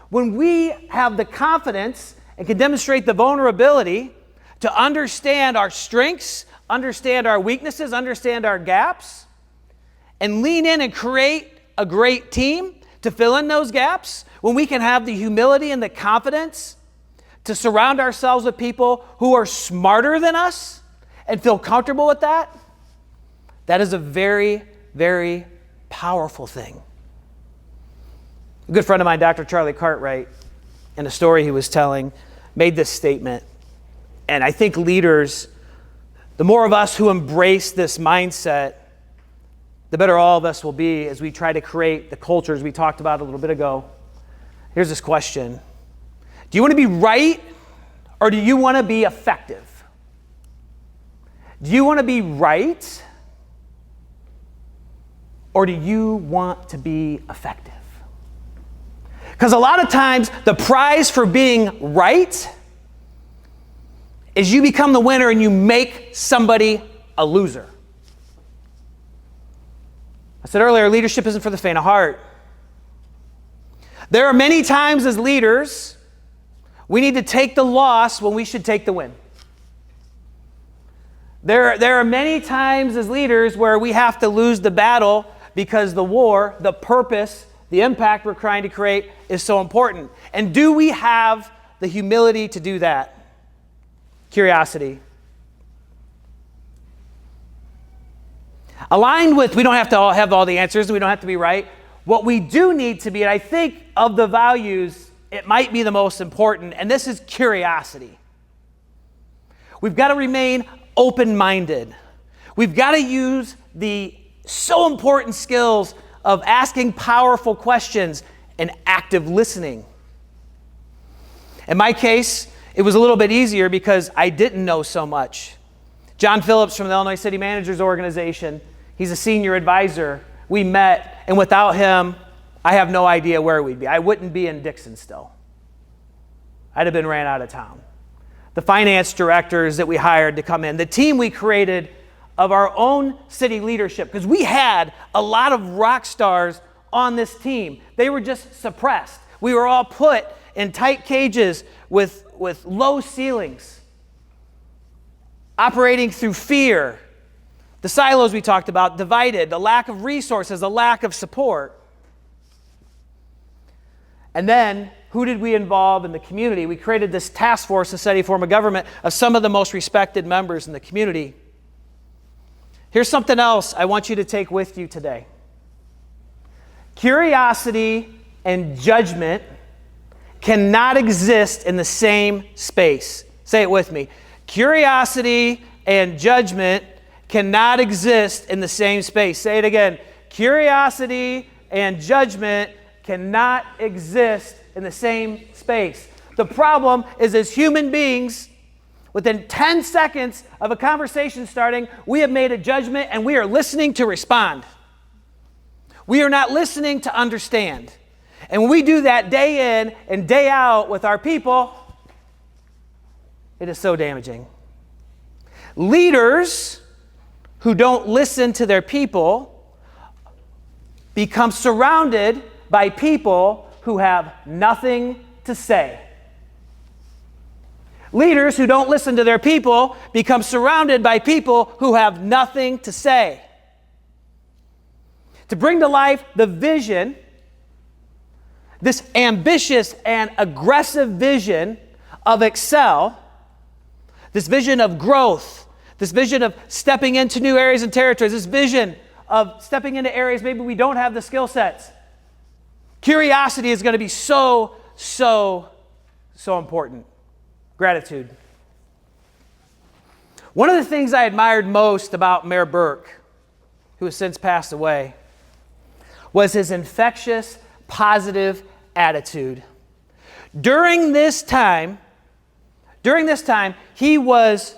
When we have the confidence and can demonstrate the vulnerability to understand our strengths, understand our weaknesses, understand our gaps, and lean in and create a great team to fill in those gaps, when we can have the humility and the confidence to surround ourselves with people who are smarter than us and feel comfortable with that, that is a very, very powerful thing. A good friend of mine, Dr. Charlie Cartwright, in a story he was telling, made this statement. And I think leaders, the more of us who embrace this mindset, the better all of us will be as we try to create the cultures we talked about a little bit ago. Here's this question. Do you want to be right, or do you want to be effective? Do you want to be right, or do you want to be effective? Because a lot of times the prize for being right is you become the winner and you make somebody a loser. I said earlier, leadership isn't for the faint of heart. There are many times as leaders, we need to take the loss when we should take the win. There are many times as leaders where we have to lose the battle because the war, the purpose, the impact we're trying to create is so important. And do we have the humility to do that? Curiosity. Aligned with, we don't have to have all the answers, we don't have to be right. What we do need to be, and I think of the values, it might be the most important, and this is curiosity. We've got to remain open-minded. We've got to use the so important skills of asking powerful questions and active listening. In my case, it was a little bit easier because I didn't know so much. John Phillips from the Illinois City Managers Organization, he's a senior advisor. We met, and without him, I have no idea where we'd be. I wouldn't be in Dixon still. I'd have been ran out of town. The finance directors that we hired to come in, the team we created of our own city leadership, because we had a lot of rock stars on this team. They were just suppressed. We were all put in tight cages with low ceilings, operating through fear. The silos we talked about, divided, the lack of resources, the lack of support. And then, who did we involve in the community? We created this task force, Society Form of Government, of some of the most respected members in the community. Here's something else I want you to take with you today. Curiosity and judgment cannot exist in the same space. Say it with me. Curiosity and judgment cannot exist in the same space. Say it again. Curiosity and judgment cannot exist in the same space. The problem is, as human beings, within 10 seconds of a conversation starting, we have made a judgment and we are listening to respond. We are not listening to understand. And when we do that day in and day out with our people, it is so damaging. Leaders who don't listen to their people become surrounded by people who have nothing to say. Leaders who don't listen to their people become surrounded by people who have nothing to say. To bring to life the vision, this ambitious and aggressive vision of Accel, this vision of growth, this vision of stepping into new areas and territories, this vision of stepping into areas maybe we don't have the skill sets. Curiosity is going to be so important. Gratitude. One of the things I admired most about Mayor Burke, who has since passed away, was his infectious, positive attitude. During this time, he was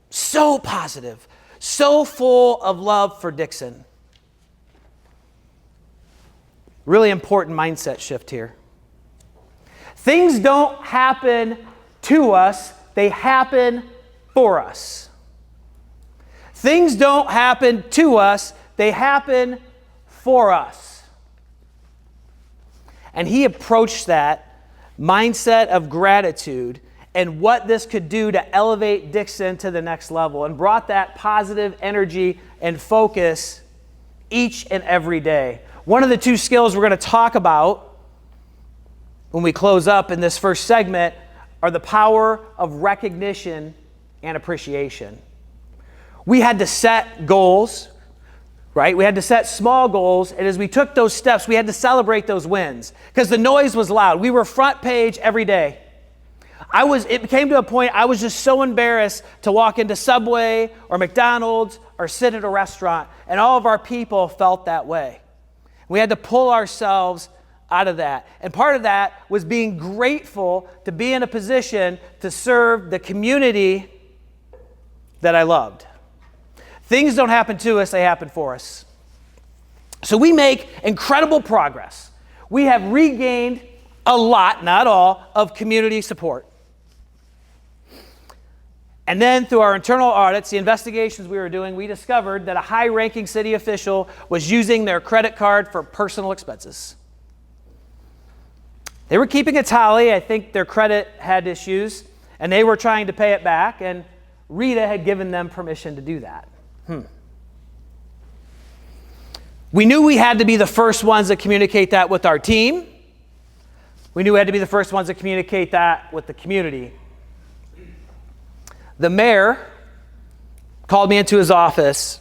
so positive, so full of love for Dixon. Really important mindset shift here. Things don't happen to us, they happen for us. Things don't happen to us, they happen for us. And he approached that mindset of gratitude and what this could do to elevate Dixon to the next level, and brought that positive energy and focus each and every day. One of the two skills we're going to talk about when we close up in this first segment are the power of recognition and appreciation. We had to set goals, right? We had to set small goals, and as we took those steps, we had to celebrate those wins because the noise was loud. We were front page every day. It came to a point I was just so embarrassed to walk into Subway or McDonald's or sit at a restaurant, and all of our people felt that way. We had to pull ourselves out of that. And part of that was being grateful to be in a position to serve the community that I loved. Things don't happen to us, they happen for us. So we make incredible progress. We have regained a lot, not all, of community support. And then through our internal audits, the investigations we were doing, we discovered that a high-ranking city official was using their credit card for personal expenses. They were keeping a tally. I think their credit had issues, and they were trying to pay it back, and Rita had given them permission to do that. We knew we had to be the first ones that communicate that with our team. We knew we had to be the first ones that communicate that with the community. The mayor called me into his office,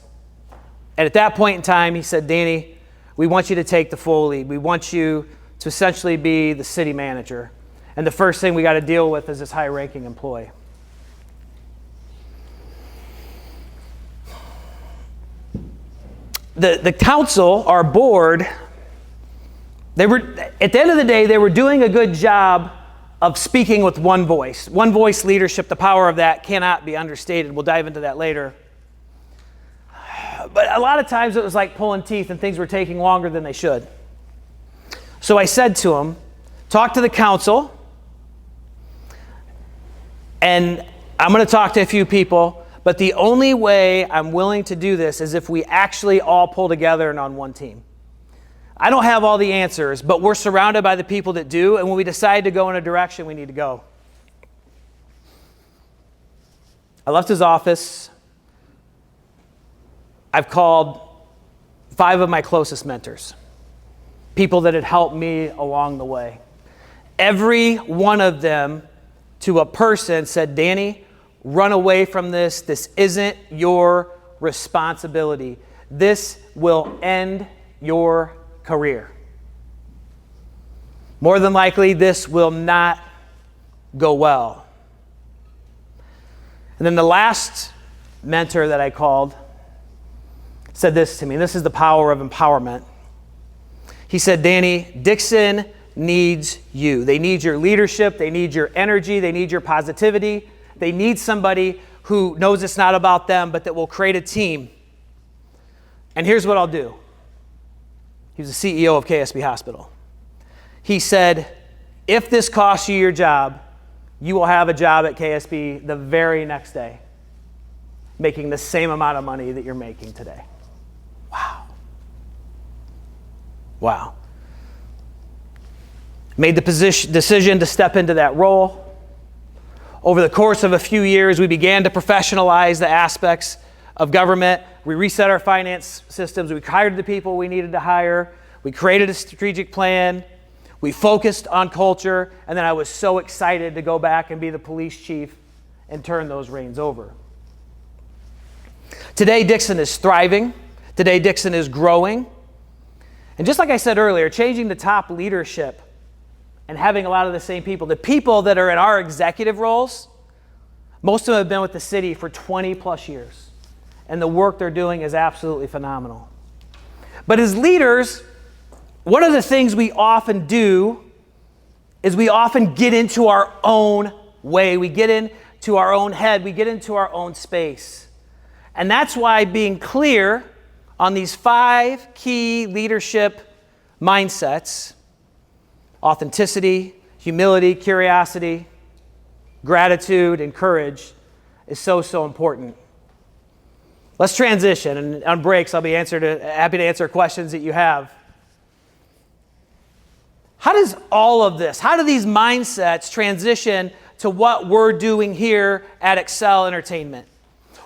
and at that point in time, he said, "Danny, We want you to take the full lead. We want you to essentially be the city manager. And the first thing we got to deal with is this high-ranking employee. The council, our board, they were, at the end of the day, they were doing a good job of speaking with one voice. One voice leadership, the power of that cannot be understated. We'll dive into that later. But a lot of times it was like pulling teeth and things were taking longer than they should. So I said to him, talk to the council, and I'm going to talk to a few people, but the only way I'm willing to do this is if we actually all pull together and on one team. I don't have all the answers, but we're surrounded by the people that do, and when we decide to go in a direction, we need to go. I left his office. I've called 5 of my closest mentors, people that had helped me along the way. Every one of them, to a person, said, Danny, run away from this. This isn't your responsibility. This will end your career. More than likely, this will not go well. And then the last mentor that I called said this to me. This is the power of empowerment. He said, Danny, Dixon needs you. They need your leadership. They need your energy. They need your positivity. They need somebody who knows it's not about them, but that will create a team. And here's what I'll do. He was the CEO of KSB Hospital. He said, if this costs you your job, you will have a job at KSB the very next day, making the same amount of money that you're making today. Wow. Wow. Made the decision to step into that role. Over the course of a few years, we began to professionalize the aspects of government. We reset our finance systems. We hired the people we needed to hire. We created a strategic plan. We focused on culture. And then I was so excited to go back and be the police chief and turn those reins over. Today, Dixon is thriving. Today, Dixon is growing. And just like I said earlier, changing the top leadership and having a lot of the same people. The people that are in our executive roles, most of them have been with the city for 20 plus years. And the work they're doing is absolutely phenomenal. But as leaders, one of the things we often do is we often get into our own way. We get into our own head. We get into our own space. And that's why being clear on these 5 key leadership mindsets, authenticity, humility, curiosity, gratitude, and courage, is so, so important. Let's transition, and on breaks, I'll be happy to answer questions that you have. How does all of this, how do these mindsets transition to what we're doing here at Accel Entertainment?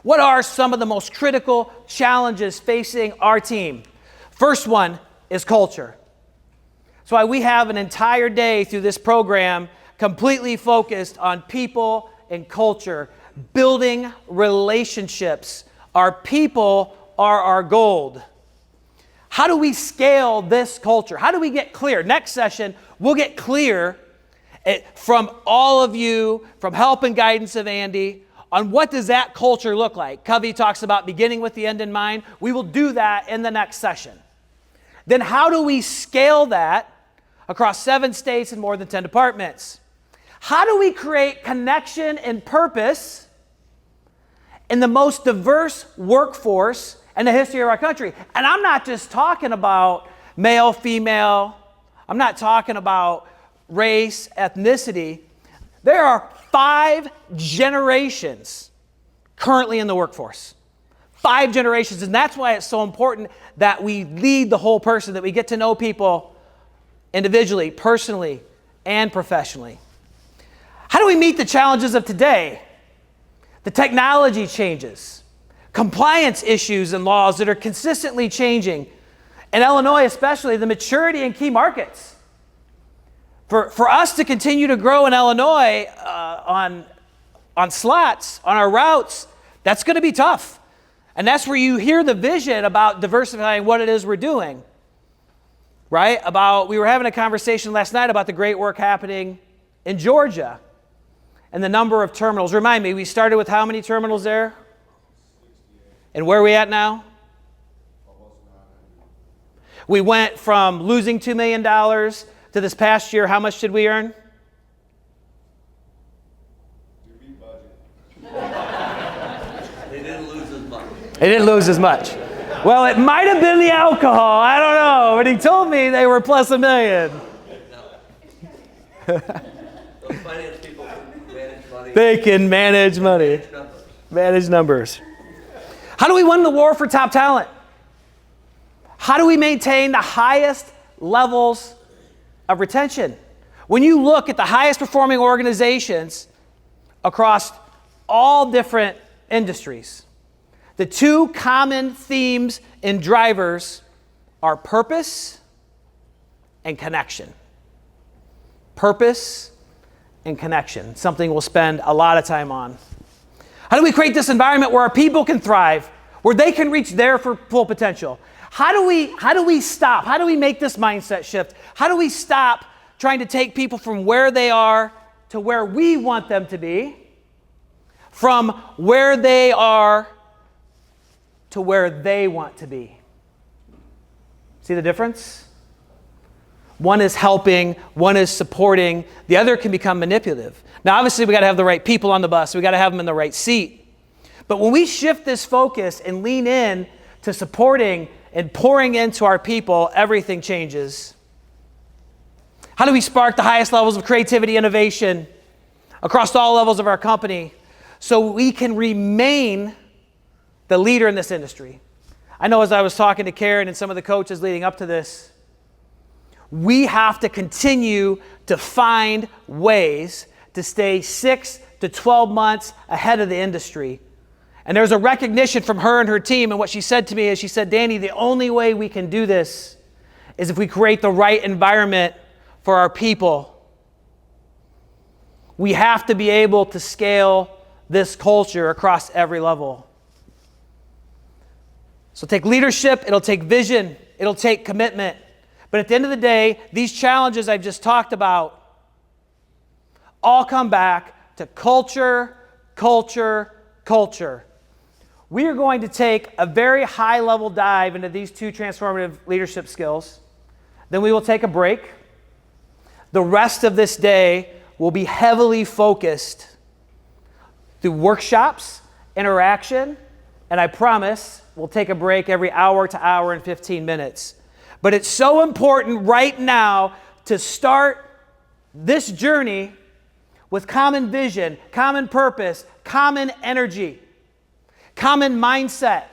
What are some of the most critical challenges facing our team? First one is culture. That's why we have an entire day through this program completely focused on people and culture, building relationships. Our people are our gold. How do we scale this culture? How do we get clear? Next session, we'll get clear from all of you, from help and guidance of Andy, on what does that culture look like. Covey talks about beginning with the end in mind. We will do that in the next session. Then how do we scale that across 7 states and more than 10 departments? How do we create connection and purpose in the most diverse workforce in the history of our country? And I'm not just talking about male, female. I'm not talking about race, ethnicity. There are 5 generations currently in the workforce. 5 generations. And that's why it's so important that we lead the whole person, that we get to know people individually, personally, and professionally. How do we meet the challenges of today? The technology changes, compliance issues and laws that are consistently changing. In Illinois especially, the maturity in key markets. For us to continue to grow in Illinois on slots, on our routes, that's going to be tough. And that's where you hear the vision about diversifying what it is we're doing. right? We were having a conversation last night about the great work happening in Georgia and the number of terminals. Remind me, we started with how many terminals there? 68. And where are we at now? Almost 900. We went from losing $2 million to this past year, how much did we earn? You beat budget. They didn't lose as much. They didn't lose as much. Well, it might have been the alcohol. I don't know. But he told me they were plus $1 million. Those finance people can manage money. They can manage money. Manage numbers. How do we win the war for top talent? How do we maintain the highest levels of retention? When you look at the highest performing organizations across all different industries, the two common themes and drivers are purpose and connection. Purpose and connection, something we'll spend a lot of time on. How do we create this environment where our people can thrive, where they can reach their full potential? How do we stop? How do we make this mindset shift? How do we stop trying to take people from where they are to where we want them to be, from where they are to where they want to be? See the difference? One is helping, one is supporting, the other can become manipulative. Now, obviously, we got to have the right people on the bus, we got to have them in the right seat. But when we shift this focus and lean in to supporting and pouring into our people, everything changes. How do we spark the highest levels of creativity, innovation across all levels of our company so we can remain the leader in this industry? I know as I was talking to Karen and some of the coaches leading up to this, we have to continue to find ways to stay 6 to 12 months ahead of the industry. And there's a recognition from her and her team, and what she said to me is, she said, Danny, the only way we can do this is if we create the right environment for our people. We have to be able to scale this culture across every level. So take leadership, it'll take vision, it'll take commitment. But at the end of the day, these challenges I've just talked about all come back to culture, culture, culture. We are going to take a very high-level dive into these two transformative leadership skills. Then we will take a break. The rest of this day will be heavily focused through workshops, interaction, and I promise we'll take a break every hour to hour and 15 minutes. But it's so important right now to start this journey with common vision, common purpose, common energy, common mindset,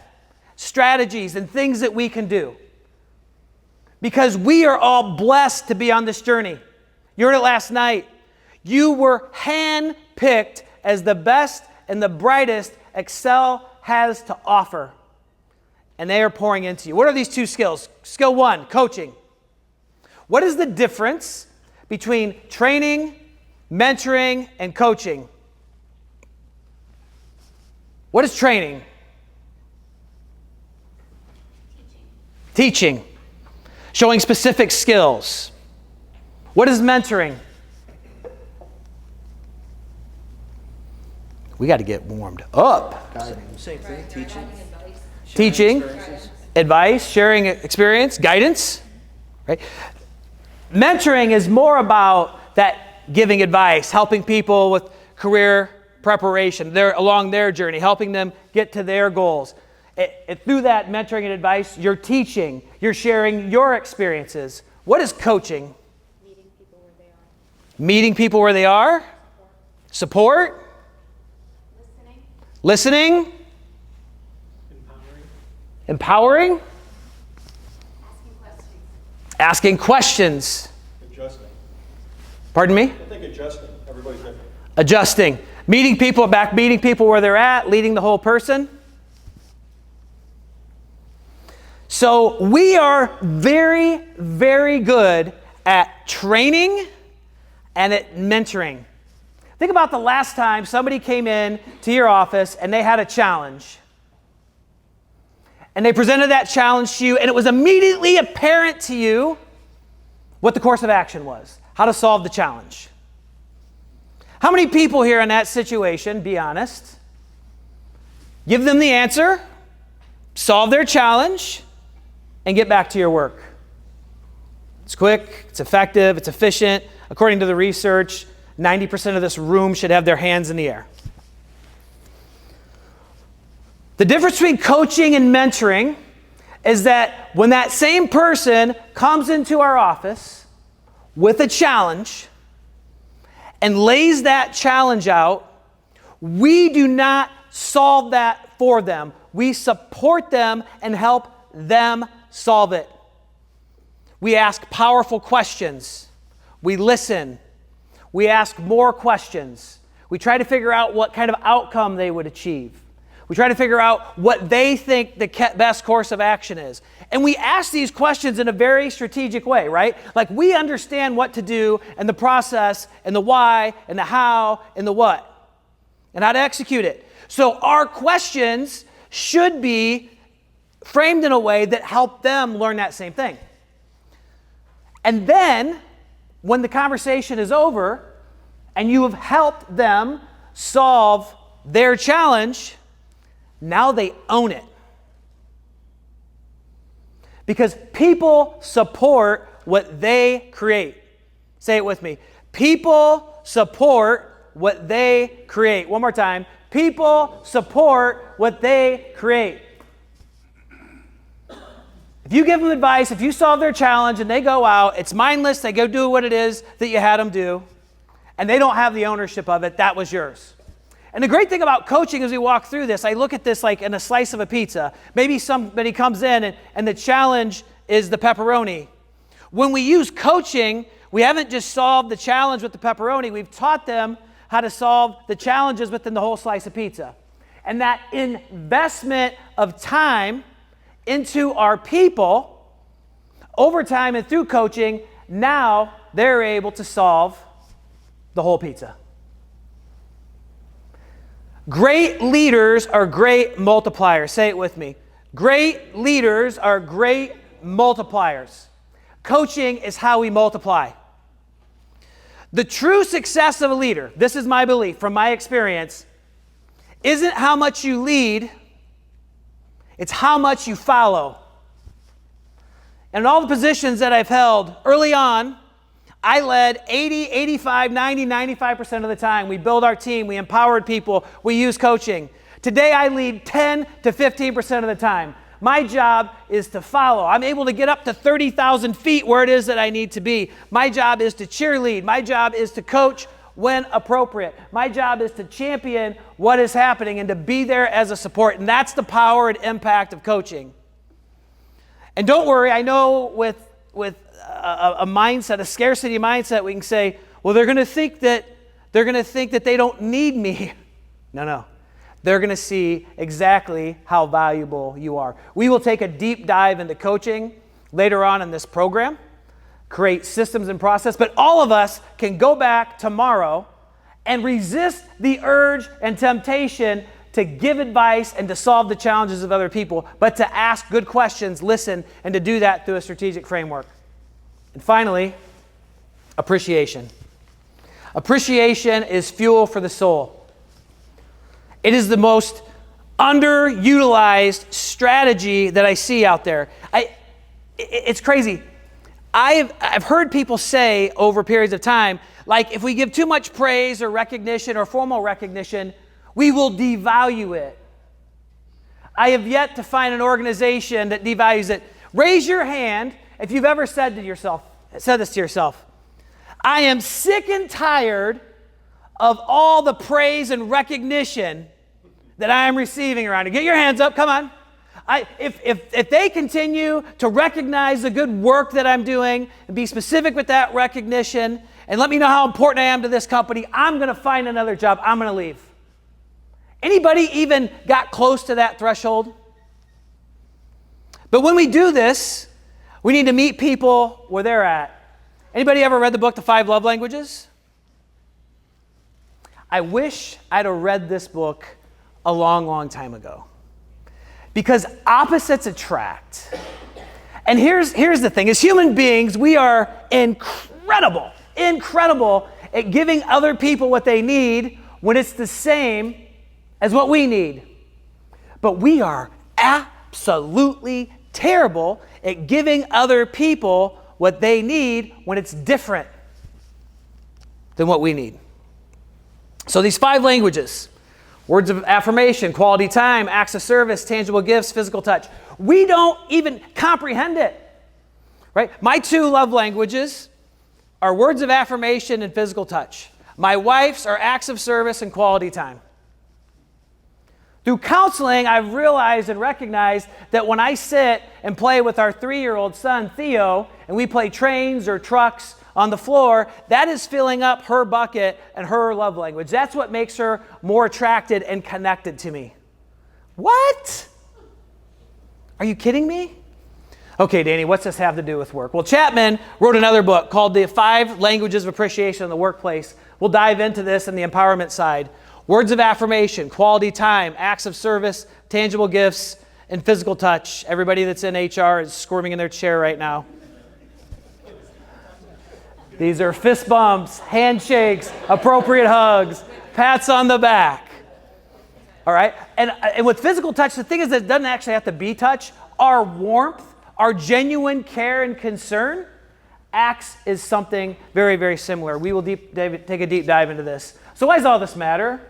strategies, and things that we can do. Because we are all blessed to be on this journey. You heard it last night. You were handpicked as the best and the brightest Accel has to offer. And they are pouring into you. What are these two skills? Skill one, coaching. What is the difference between training, mentoring, and coaching? What is training? Teaching. Showing specific skills. What is mentoring? We got to get warmed up. Same thing, teaching. Teaching, advice, sharing experience, guidance, right? Mentoring is more about that giving advice, helping people with career preparation, along their journey, helping them get to their goals. Through that mentoring and advice, you're teaching, you're sharing your experiences. What is coaching? Meeting people where they are. Meeting people where they are. Support. Listening. Empowering. Asking questions. Adjusting. Pardon me? I think adjusting. Everybody's different. Adjusting. Meeting people where they're at, leading the whole person. So we are very, very good at training and at mentoring. Think about the last time somebody came in to your office and they had a challenge. And they presented that challenge to you, and it was immediately apparent to you what the course of action was, how to solve the challenge. How many people here in that situation, be honest, give them the answer, solve their challenge, and get back to your work? It's quick, it's effective, it's efficient. According to the research, 90% of this room should have their hands in the air. The difference between coaching and mentoring is that when that same person comes into our office with a challenge and lays that challenge out, we do not solve that for them. We support them and help them solve it. We ask powerful questions. We listen. We ask more questions. We try to figure out what kind of outcome they would achieve. We try to figure out what they think the best course of action is. And we ask these questions in a very strategic way, right? Like we understand what to do and the process and the why and the how and the what and how to execute it. So our questions should be framed in a way that help them learn that same thing. And then when the conversation is over and you have helped them solve their challenge, now they own it. Because people support what they create. Say it with me. People support what they create. One more time. People support what they create. If you give them advice, if you solve their challenge and they go out, it's mindless, they go do what it is that you had them do, and they don't have the ownership of it, that was yours. And the great thing about coaching as we walk through this, I look at this like in a slice of a pizza. Maybe somebody comes in and the challenge is the pepperoni. When we use coaching, we haven't just solved the challenge with the pepperoni, we've taught them how to solve the challenges within the whole slice of pizza. And that investment of time into our people, over time and through coaching, now they're able to solve the whole pizza. Great leaders are great multipliers. Say it with me. Great leaders are great multipliers. Coaching is how we multiply. The true success of a leader, this is my belief from my experience, isn't how much you lead, it's how much you follow. And in all the positions that I've held early on, I led 80, 85, 90, 95% of the time. We built our team, we empowered people, we used coaching. Today I lead 10 to 15% of the time. My job is to follow. I'm able to get up to 30,000 feet where it is that I need to be. My job is to cheerlead. My job is to coach when appropriate. My job is to champion what is happening and to be there as a support. And that's the power and impact of coaching. And don't worry, I know with a mindset, a scarcity mindset, we can say, well, they're going to think that they don't need me. No. They're going to see exactly how valuable you are. We will take a deep dive into coaching later on in this program, create systems and process, but all of us can go back tomorrow and resist the urge and temptation to give advice and to solve the challenges of other people, but to ask good questions, listen, and to do that through a strategic framework. And finally, appreciation. Appreciation is fuel for the soul. It is the most underutilized strategy that I see out there. It's crazy. I've heard people say over periods of time, like if we give too much praise or recognition or formal recognition, we will devalue it. I have yet to find an organization that devalues it. Raise your hand if you've ever said this to yourself. I am sick and tired of all the praise and recognition that I am receiving around it. Get your hands up, come on. If they continue to recognize the good work that I'm doing and be specific with that recognition and let me know how important I am to this company, I'm going to find another job. I'm going to leave. Anybody even got close to that threshold? But when we do this, we need to meet people where they're at. Anybody ever read the book, The 5 Love Languages? I wish I'd have read this book a long, long time ago. Because opposites attract. And here's the thing. As human beings, we are incredible at giving other people what they need when it's the same as what we need. But we are absolutely terrible at giving other people what they need when it's different than what we need. So these 5 languages, words of affirmation, quality time, acts of service, tangible gifts, physical touch. We don't even comprehend it, right? My 2 love languages are words of affirmation and physical touch. My wife's are acts of service and quality time. Through counseling, I've realized and recognized that when I sit and play with our 3-year-old son, Theo, and we play trains or trucks on the floor, that is filling up her bucket and her love language. That's what makes her more attracted and connected to me. What? Are you kidding me? Okay, Danny, what's this have to do with work? Well, Chapman wrote another book called The 5 Languages of Appreciation in the Workplace. We'll dive into this in the empowerment side. Words of affirmation, quality time, acts of service, tangible gifts, and physical touch. Everybody that's in HR is squirming in their chair right now. These are fist bumps, handshakes, appropriate hugs, pats on the back. All right? And with physical touch, the thing is that it doesn't actually have to be touch. Our warmth, our genuine care and concern, acts is something very, very similar. We will take a deep dive into this. So why does all this matter?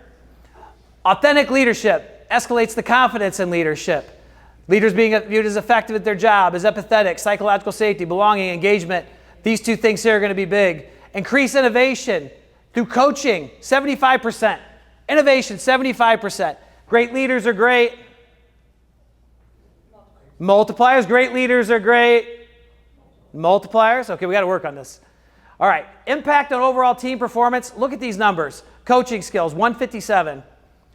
Authentic leadership escalates the confidence in leadership. Leaders being viewed as effective at their job, as empathetic, psychological safety, belonging, engagement. These 2 things here are going to be big. Increase innovation through coaching, 75%. Innovation, 75%. Great leaders are great. Multipliers, great leaders are great. Multipliers, okay, we got to work on this. All right, impact on overall team performance. Look at these numbers. Coaching skills, 157.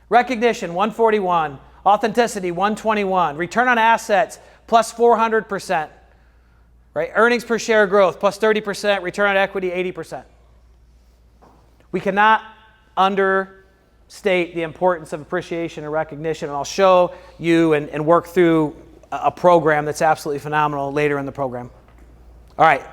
Recognition, 141. Authenticity, 121. Return on assets, plus 400%. Right? Earnings per share growth, plus 30%. Return on equity, 80%. We cannot understate the importance of appreciation and recognition. And I'll show you and work through a program that's absolutely phenomenal later in the program. All right,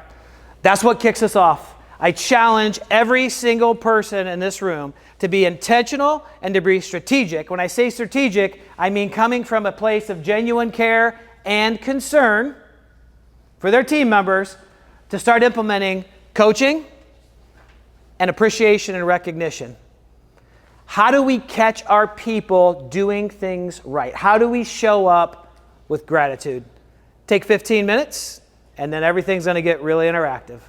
that's what kicks us off. I challenge every single person in this room to be intentional and to be strategic. When I say strategic, I mean coming from a place of genuine care and concern for their team members to start implementing coaching and appreciation and recognition. How do we catch our people doing things right? How do we show up with gratitude? Take 15 minutes, and then everything's going to get really interactive.